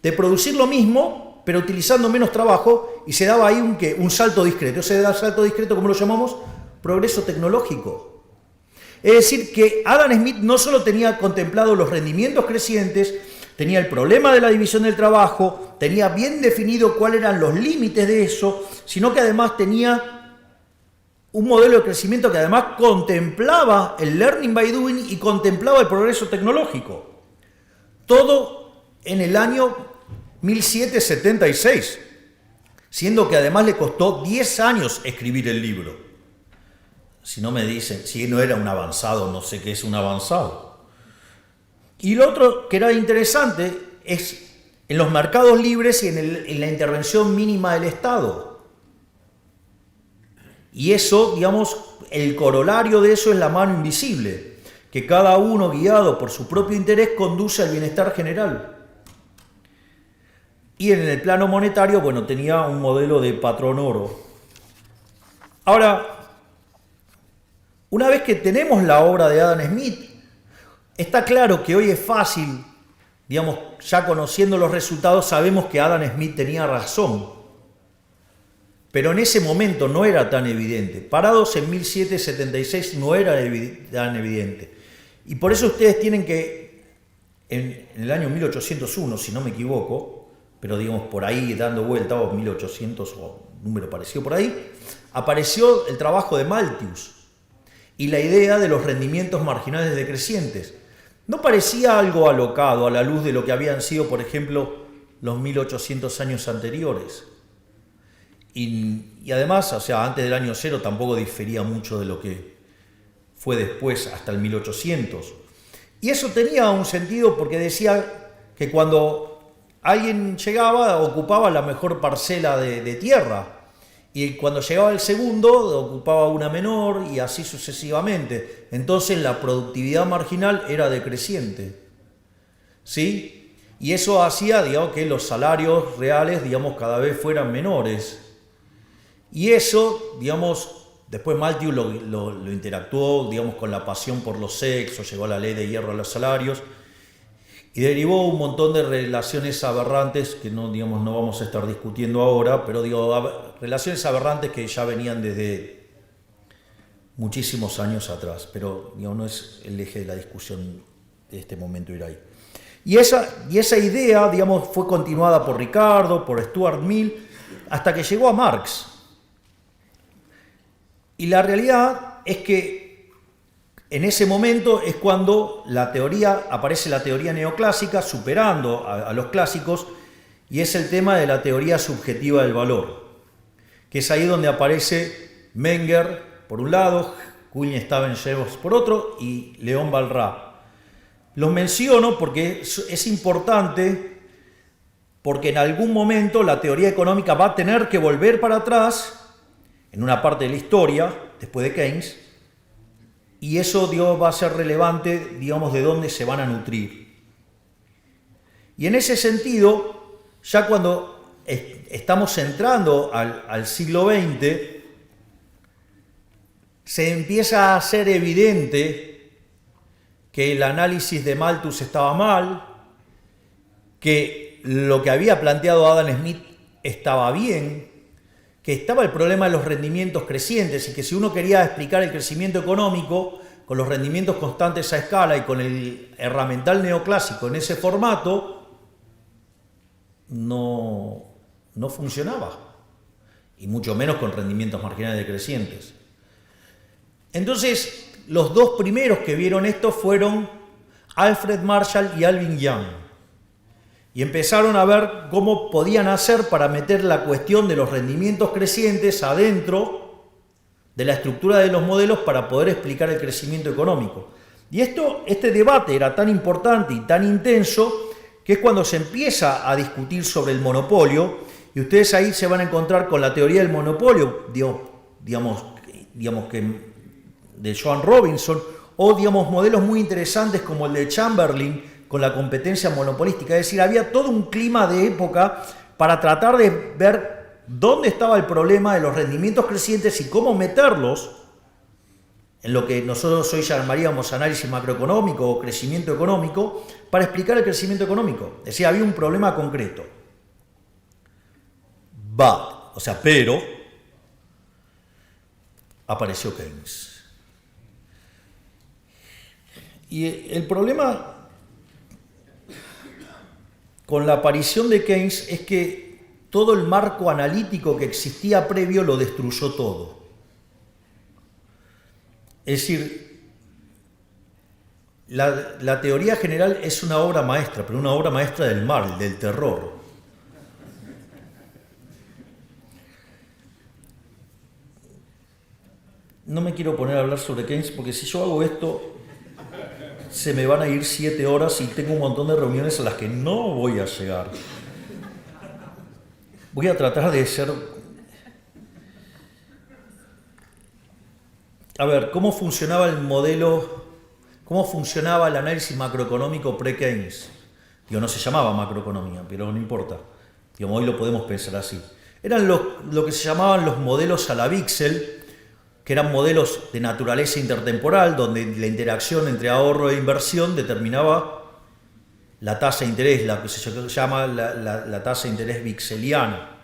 de producir lo mismo, pero utilizando menos trabajo, y se daba ahí un salto discreto. Ese salto discreto, ¿cómo lo llamamos? Progreso tecnológico. Es decir, que Adam Smith no solo tenía contemplado los rendimientos crecientes, tenía el problema de la división del trabajo, tenía bien definido cuáles eran los límites de eso, sino que además tenía un modelo de crecimiento que además contemplaba el learning by doing y contemplaba el progreso tecnológico. Todo en el año 1776, siendo que además le costó 10 años escribir el libro. Si no me dicen, si no era un avanzado, no sé qué es un avanzado. Y lo otro que era interesante es en los mercados libres y en la intervención mínima del Estado. Y eso, digamos, el corolario de eso es la mano invisible, que cada uno, guiado por su propio interés, conduce al bienestar general. Y en el plano monetario, bueno, tenía un modelo de patrón oro. Ahora, una vez que tenemos la obra de Adam Smith, está claro que hoy es fácil, digamos, ya conociendo los resultados, sabemos que Adam Smith tenía razón. pero en ese momento no era tan evidente. Parados en 1776 no era tan evidente. Y por eso ustedes tienen que, en el año 1801, si no me equivoco, pero digamos por ahí dando vuelta, o 1800 o número parecido por ahí, apareció el trabajo de Malthus y la idea de los rendimientos marginales decrecientes. No parecía algo alocado a la luz de lo que habían sido, por ejemplo, los 1800 años anteriores. Y además, o sea, antes del año cero tampoco difería mucho de lo que fue después, hasta el 1800. Y eso tenía un sentido porque decía que cuando alguien llegaba, ocupaba la mejor parcela de tierra. Y cuando llegaba el segundo, ocupaba una menor y así sucesivamente. Entonces la productividad marginal era decreciente. ¿Sí? Y eso hacía, digamos, que los salarios reales, digamos, cada vez fueran menores. Y eso, digamos, después Malthus lo interactuó, digamos, con la pasión por los sexos, llegó a la ley de hierro a los salarios y derivó un montón de relaciones aberrantes que no, digamos, no vamos a estar discutiendo ahora, pero digo, relaciones aberrantes que ya venían desde muchísimos años atrás, pero digamos, no es el eje de la discusión de este momento ir ahí. Y esa idea, digamos, fue continuada por Ricardo, por Stuart Mill, hasta que llegó a Marx. Y la realidad es que en ese momento es cuando aparece la teoría neoclásica, superando a los clásicos, y es el tema de la teoría subjetiva del valor, que es ahí donde aparece Menger por un lado, Kuhn-Staben-Jevons por otro, y León Walras. Los menciono porque es importante, porque en algún momento la teoría económica va a tener que volver para atrás en una parte de la historia, después de Keynes, y eso, digamos, va a ser relevante, digamos, de dónde se van a nutrir. Y en ese sentido, ya cuando estamos entrando al siglo XX, se empieza a hacer evidente que el análisis de Malthus estaba mal, que lo que había planteado Adam Smith estaba bien, que estaba el problema de los rendimientos crecientes y que si uno quería explicar el crecimiento económico con los rendimientos constantes a escala y con el herramental neoclásico en ese formato, no funcionaba, y mucho menos con rendimientos marginales decrecientes. Entonces, los dos primeros que vieron esto fueron Alfred Marshall y Alvin Young. Y empezaron a ver cómo podían hacer para meter la cuestión de los rendimientos crecientes adentro de la estructura de los modelos para poder explicar el crecimiento económico. Y este debate era tan importante y tan intenso que es cuando se empieza a discutir sobre el monopolio, y ustedes ahí se van a encontrar con la teoría del monopolio, digamos que de Joan Robinson, o digamos modelos muy interesantes como el de Chamberlain, con la competencia monopolística. Es decir, había todo un clima de época para tratar de ver dónde estaba el problema de los rendimientos crecientes y cómo meterlos en lo que nosotros hoy llamaríamos análisis macroeconómico o crecimiento económico, para explicar el crecimiento económico. Es decir, había un problema concreto. Pero apareció Keynes. Y el problema con la aparición de Keynes es que todo el marco analítico que existía previo lo destruyó todo. Es decir, la teoría general es una obra maestra, pero una obra maestra del mal, del terror. No me quiero poner a hablar sobre Keynes porque si yo hago esto se me van a ir 7 horas y tengo un montón de reuniones a las que no voy a llegar. Voy a tratar de ser... A ver, ¿cómo funcionaba el modelo, cómo funcionaba el análisis macroeconómico pre-Keynes? No se llamaba macroeconomía, pero no importa. Hoy lo podemos pensar así. Eran lo que se llamaban los modelos a la Wicksell, que eran modelos de naturaleza intertemporal, donde la interacción entre ahorro e inversión determinaba la tasa de interés, la que se llama la tasa de interés wickseliana.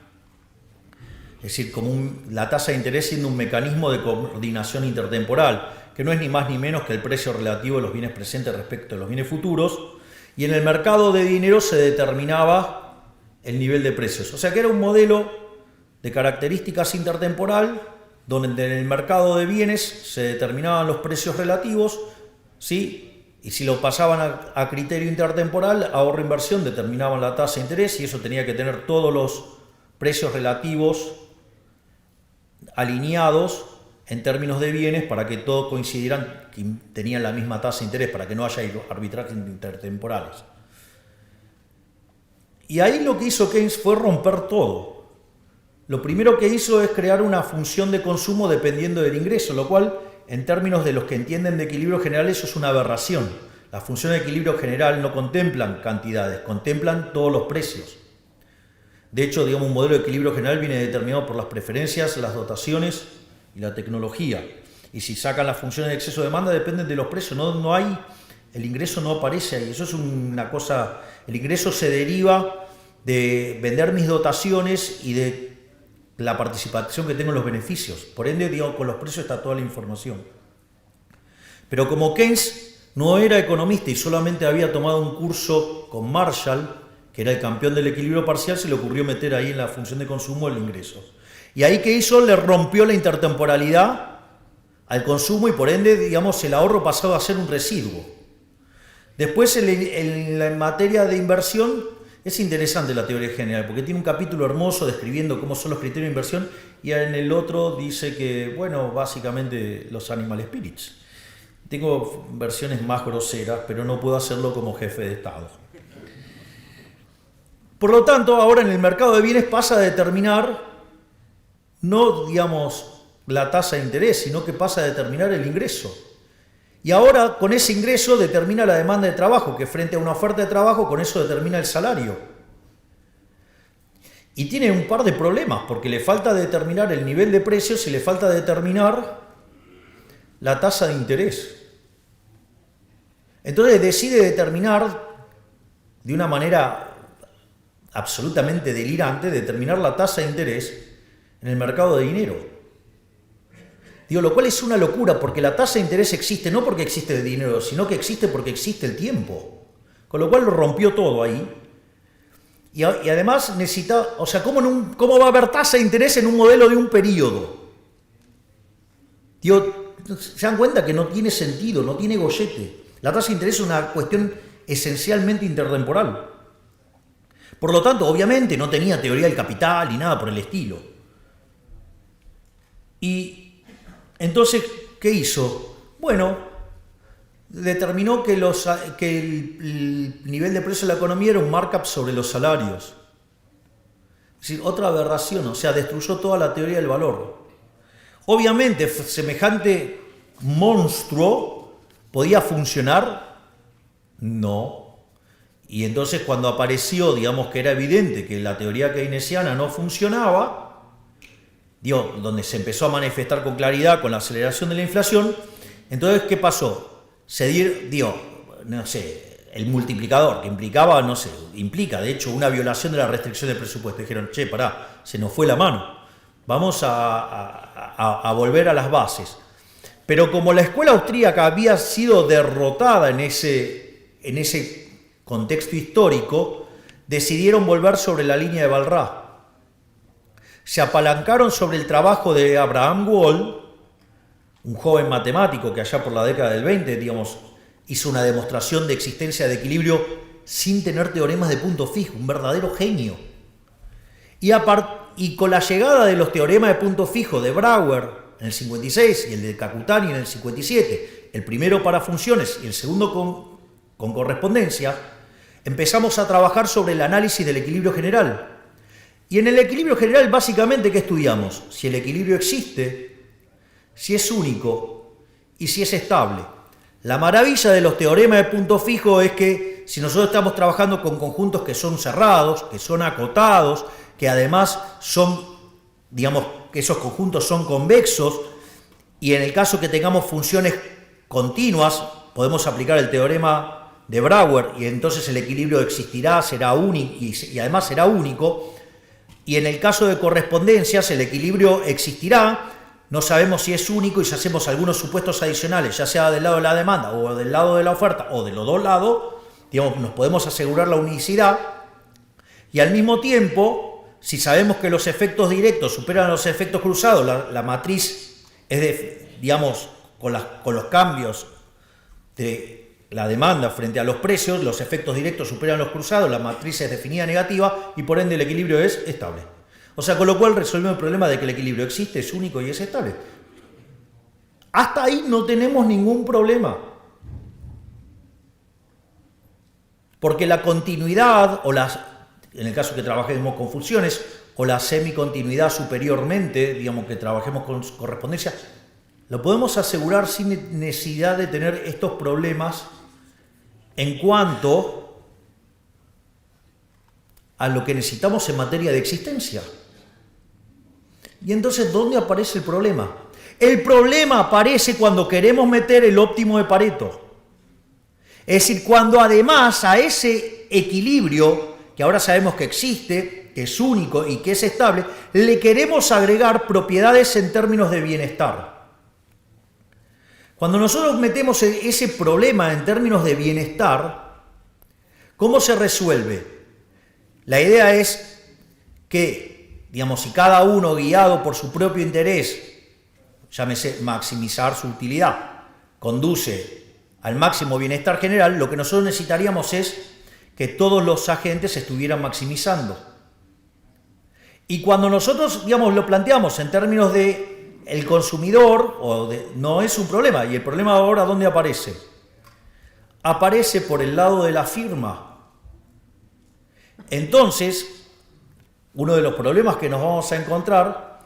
decir, como la tasa de interés siendo un mecanismo de coordinación intertemporal, que no es ni más ni menos que el precio relativo de los bienes presentes respecto de los bienes futuros, y en el mercado de dinero se determinaba el nivel de precios. O sea que era un modelo de características intertemporal, donde en el mercado de bienes se determinaban los precios relativos, ¿sí? Y si lo pasaban a criterio intertemporal, ahorro-inversión determinaban la tasa de interés y eso tenía que tener todos los precios relativos alineados en términos de bienes para que todos coincidieran que tenían la misma tasa de interés, para que no haya arbitrajes intertemporales. Y ahí lo que hizo Keynes fue romper todo. Lo primero que hizo es crear una función de consumo dependiendo del ingreso, lo cual, en términos de los que entienden de equilibrio general, eso es una aberración. Las funciones de equilibrio general no contemplan cantidades, contemplan todos los precios. De hecho, digamos, un modelo de equilibrio general viene determinado por las preferencias, las dotaciones y la tecnología. Y si sacan las funciones de exceso de demanda, dependen de los precios. No hay, el ingreso no aparece ahí. Eso es una cosa. El ingreso se deriva de vender mis dotaciones y de la participación que tengo en los beneficios. Por ende, digo, con los precios está toda la información. Pero como Keynes no era economista y solamente había tomado un curso con Marshall, que era el campeón del equilibrio parcial, se le ocurrió meter ahí en la función de consumo el ingreso. Y ahí, ¿qué hizo? Le rompió la intertemporalidad al consumo y por ende, digamos, el ahorro pasaba a ser un residuo. Después, en materia de inversión, es interesante la teoría general, porque tiene un capítulo hermoso describiendo cómo son los criterios de inversión y en el otro dice que, bueno, básicamente los animal spirits. Tengo versiones más groseras, pero no puedo hacerlo como jefe de Estado. Por lo tanto, ahora en el mercado de bienes pasa a determinar, no, digamos, la tasa de interés, sino que pasa a determinar el ingreso. Y ahora, con ese ingreso, determina la demanda de trabajo, que frente a una oferta de trabajo, con eso determina el salario. Y tiene un par de problemas, porque le falta determinar el nivel de precios y le falta determinar la tasa de interés. Entonces decide determinar, de una manera absolutamente delirante, determinar la tasa de interés en el mercado de dinero. Digo, lo cual es una locura, porque la tasa de interés existe no porque existe el dinero, sino que existe porque existe el tiempo. Con lo cual lo rompió todo ahí. Y además necesita, o sea, ¿cómo va a haber tasa de interés en un modelo de un periodo? Digo, se dan cuenta que no tiene sentido, no tiene gollete. La tasa de interés es una cuestión esencialmente intertemporal. Por lo tanto, obviamente no tenía teoría del capital ni nada por el estilo. Y entonces, ¿qué hizo? Bueno, determinó que el nivel de precio de la economía era un markup sobre los salarios. Es decir, otra aberración, o sea, destruyó toda la teoría del valor. Obviamente, semejante monstruo podía funcionar, no. Y entonces cuando apareció, digamos que era evidente que la teoría keynesiana no funcionaba, donde se empezó a manifestar con claridad con la aceleración de la inflación, entonces, ¿qué pasó? Se dio, no sé, el multiplicador, que implica, de hecho, una violación de la restricción del presupuesto. Dijeron, pará, se nos fue la mano, vamos a volver a las bases. Pero como la escuela austríaca había sido derrotada en ese contexto histórico, decidieron volver sobre la línea de Walras. Se apalancaron sobre el trabajo de Abraham Wald, un joven matemático que allá por la década del 20, digamos, hizo una demostración de existencia de equilibrio sin tener teoremas de punto fijo, un verdadero genio. Y con la llegada de los teoremas de punto fijo de Brouwer en el 56 y el de Kakutani en el 57, el primero para funciones y el segundo con correspondencia, empezamos a trabajar sobre el análisis del equilibrio general. Y en el equilibrio general, básicamente, ¿qué estudiamos? Si el equilibrio existe, si es único y si es estable. La maravilla de los teoremas de punto fijo es que si nosotros estamos trabajando con conjuntos que son cerrados, que son acotados, que además son, digamos, que esos conjuntos son convexos, y en el caso que tengamos funciones continuas, podemos aplicar el teorema de Brouwer y entonces el equilibrio existirá, será único y además será único. Y en el caso de correspondencias, el equilibrio existirá. No sabemos si es único y si hacemos algunos supuestos adicionales, ya sea del lado de la demanda o del lado de la oferta o de los dos lados, digamos, nos podemos asegurar la unicidad. Y al mismo tiempo, si sabemos que los efectos directos superan los efectos cruzados, la matriz es de, digamos, con los cambios de la demanda frente a los precios, los efectos directos superan los cruzados, la matriz es definida negativa y por ende el equilibrio es estable. O sea, con lo cual resolvemos el problema de que el equilibrio existe, es único y es estable. Hasta ahí no tenemos ningún problema. Porque la continuidad, en el caso que trabajemos con funciones, o la semicontinuidad superiormente, digamos que trabajemos con correspondencia, lo podemos asegurar sin necesidad de tener estos problemas en cuanto a lo que necesitamos en materia de existencia. Y entonces, ¿dónde aparece el problema? El problema aparece cuando queremos meter el óptimo de Pareto. Es decir, cuando además a ese equilibrio, que ahora sabemos que existe, que es único y que es estable, le queremos agregar propiedades en términos de bienestar. Cuando nosotros metemos ese problema en términos de bienestar, ¿cómo se resuelve? La idea es que, digamos, si cada uno guiado por su propio interés, llámese maximizar su utilidad, conduce al máximo bienestar general, lo que nosotros necesitaríamos es que todos los agentes estuvieran maximizando. Y cuando nosotros, digamos, lo planteamos en términos de el consumidor, no es un problema. Y el problema ahora, ¿dónde aparece? Aparece por el lado de la firma. Entonces, uno de los problemas que nos vamos a encontrar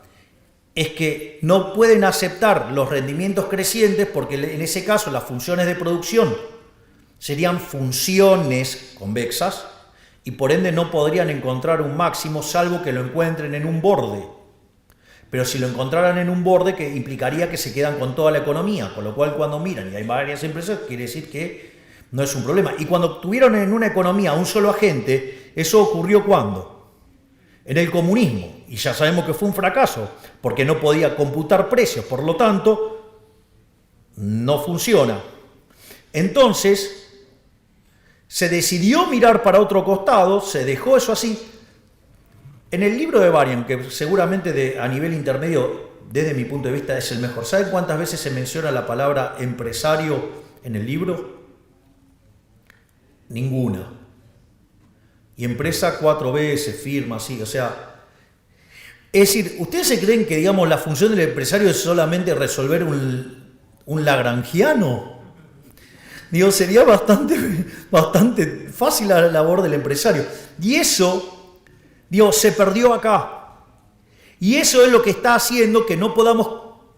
es que no pueden aceptar los rendimientos crecientes porque en ese caso las funciones de producción serían funciones convexas y por ende no podrían encontrar un máximo salvo que lo encuentren en un borde. Pero si lo encontraran en un borde, que implicaría que se quedan con toda la economía, con lo cual cuando miran y hay varias empresas, quiere decir que no es un problema. Y cuando tuvieron en una economía un solo agente, ¿eso ocurrió cuándo? En el comunismo. Y ya sabemos que fue un fracaso, porque no podía computar precios, por lo tanto, no funciona. Entonces, se decidió mirar para otro costado, se dejó eso así. En el libro de Varian, que seguramente a nivel intermedio, desde mi punto de vista, es el mejor. ¿Saben cuántas veces se menciona la palabra empresario en el libro? Ninguna. Y empresa 4 veces, firma, así, o sea... Es decir, ¿ustedes se creen que, digamos, la función del empresario es solamente resolver un lagrangiano? Digo, sería bastante fácil la labor del empresario. Y eso... Dios, se perdió acá. Y eso es lo que está haciendo que no podamos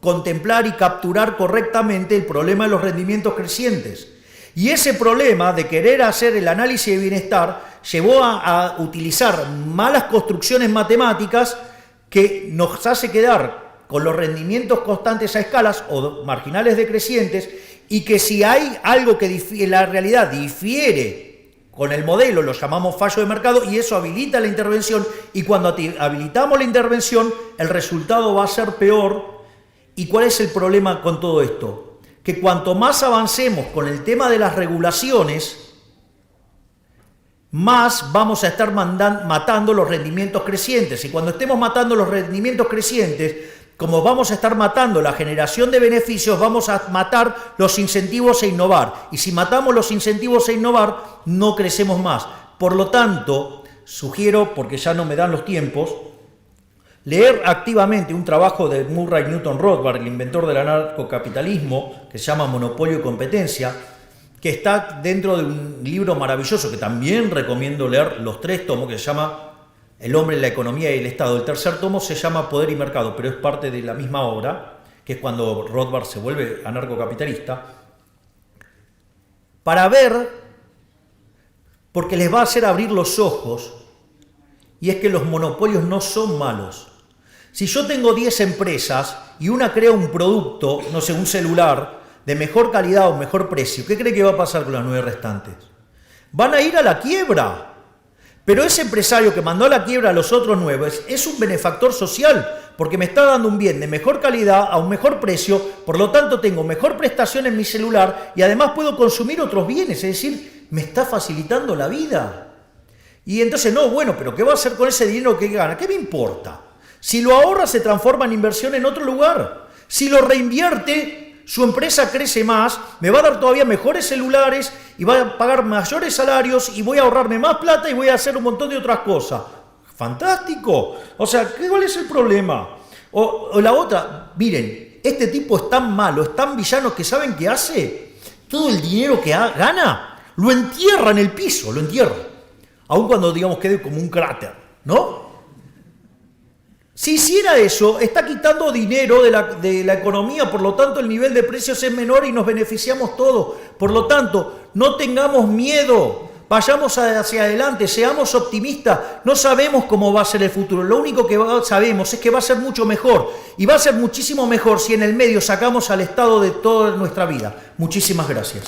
contemplar y capturar correctamente el problema de los rendimientos crecientes. Y ese problema de querer hacer el análisis de bienestar llevó a utilizar malas construcciones matemáticas que nos hace quedar con los rendimientos constantes a escalas o marginales decrecientes y que si hay algo que en la realidad difiere con el modelo, lo llamamos fallo de mercado y eso habilita la intervención y cuando habilitamos la intervención el resultado va a ser peor. ¿Y cuál es el problema con todo esto? Que cuanto más avancemos con el tema de las regulaciones, más vamos a estar matando los rendimientos crecientes. Y cuando estemos matando los rendimientos crecientes, como vamos a estar matando la generación de beneficios, vamos a matar los incentivos a innovar. Y si matamos los incentivos a innovar, no crecemos más. Por lo tanto, sugiero, porque ya no me dan los tiempos, leer activamente un trabajo de Murray Newton Rothbard, el inventor del anarcocapitalismo, que se llama Monopolio y Competencia, que está dentro de un libro maravilloso que también recomiendo leer, los 3 tomos, que se llama El hombre, la economía y el Estado. El tercer tomo se llama Poder y Mercado, pero es parte de la misma obra, que es cuando Rothbard se vuelve anarcocapitalista, para ver, porque les va a hacer abrir los ojos, y es que los monopolios no son malos. Si yo tengo 10 empresas y una crea un producto, no sé, un celular, de mejor calidad o mejor precio, ¿qué cree que va a pasar con las 9 restantes? Van a ir a la quiebra. Pero ese empresario que mandó a la quiebra a los otros 9 es un benefactor social, porque me está dando un bien de mejor calidad a un mejor precio, por lo tanto tengo mejor prestación en mi celular y además puedo consumir otros bienes, es decir, me está facilitando la vida. Y entonces, no, bueno, pero ¿qué va a hacer con ese dinero que gana? ¿Qué me importa? Si lo ahorra, se transforma en inversión en otro lugar. Si lo reinvierte, su empresa crece más, me va a dar todavía mejores celulares y va a pagar mayores salarios y voy a ahorrarme más plata y voy a hacer un montón de otras cosas. ¡Fantástico! O sea, ¿cuál es el problema? O la otra, miren, este tipo es tan malo, es tan villano que ¿saben qué hace? Todo el dinero que gana lo entierra en el piso, lo entierra. Aun cuando, digamos, quede como un cráter, ¿no? Si hiciera eso, está quitando dinero de la economía, por lo tanto el nivel de precios es menor y nos beneficiamos todos. Por lo tanto, no tengamos miedo, vayamos hacia adelante, seamos optimistas, no sabemos cómo va a ser el futuro, lo único que sabemos es que va a ser mucho mejor y va a ser muchísimo mejor si en el medio sacamos al Estado de toda nuestra vida. Muchísimas gracias.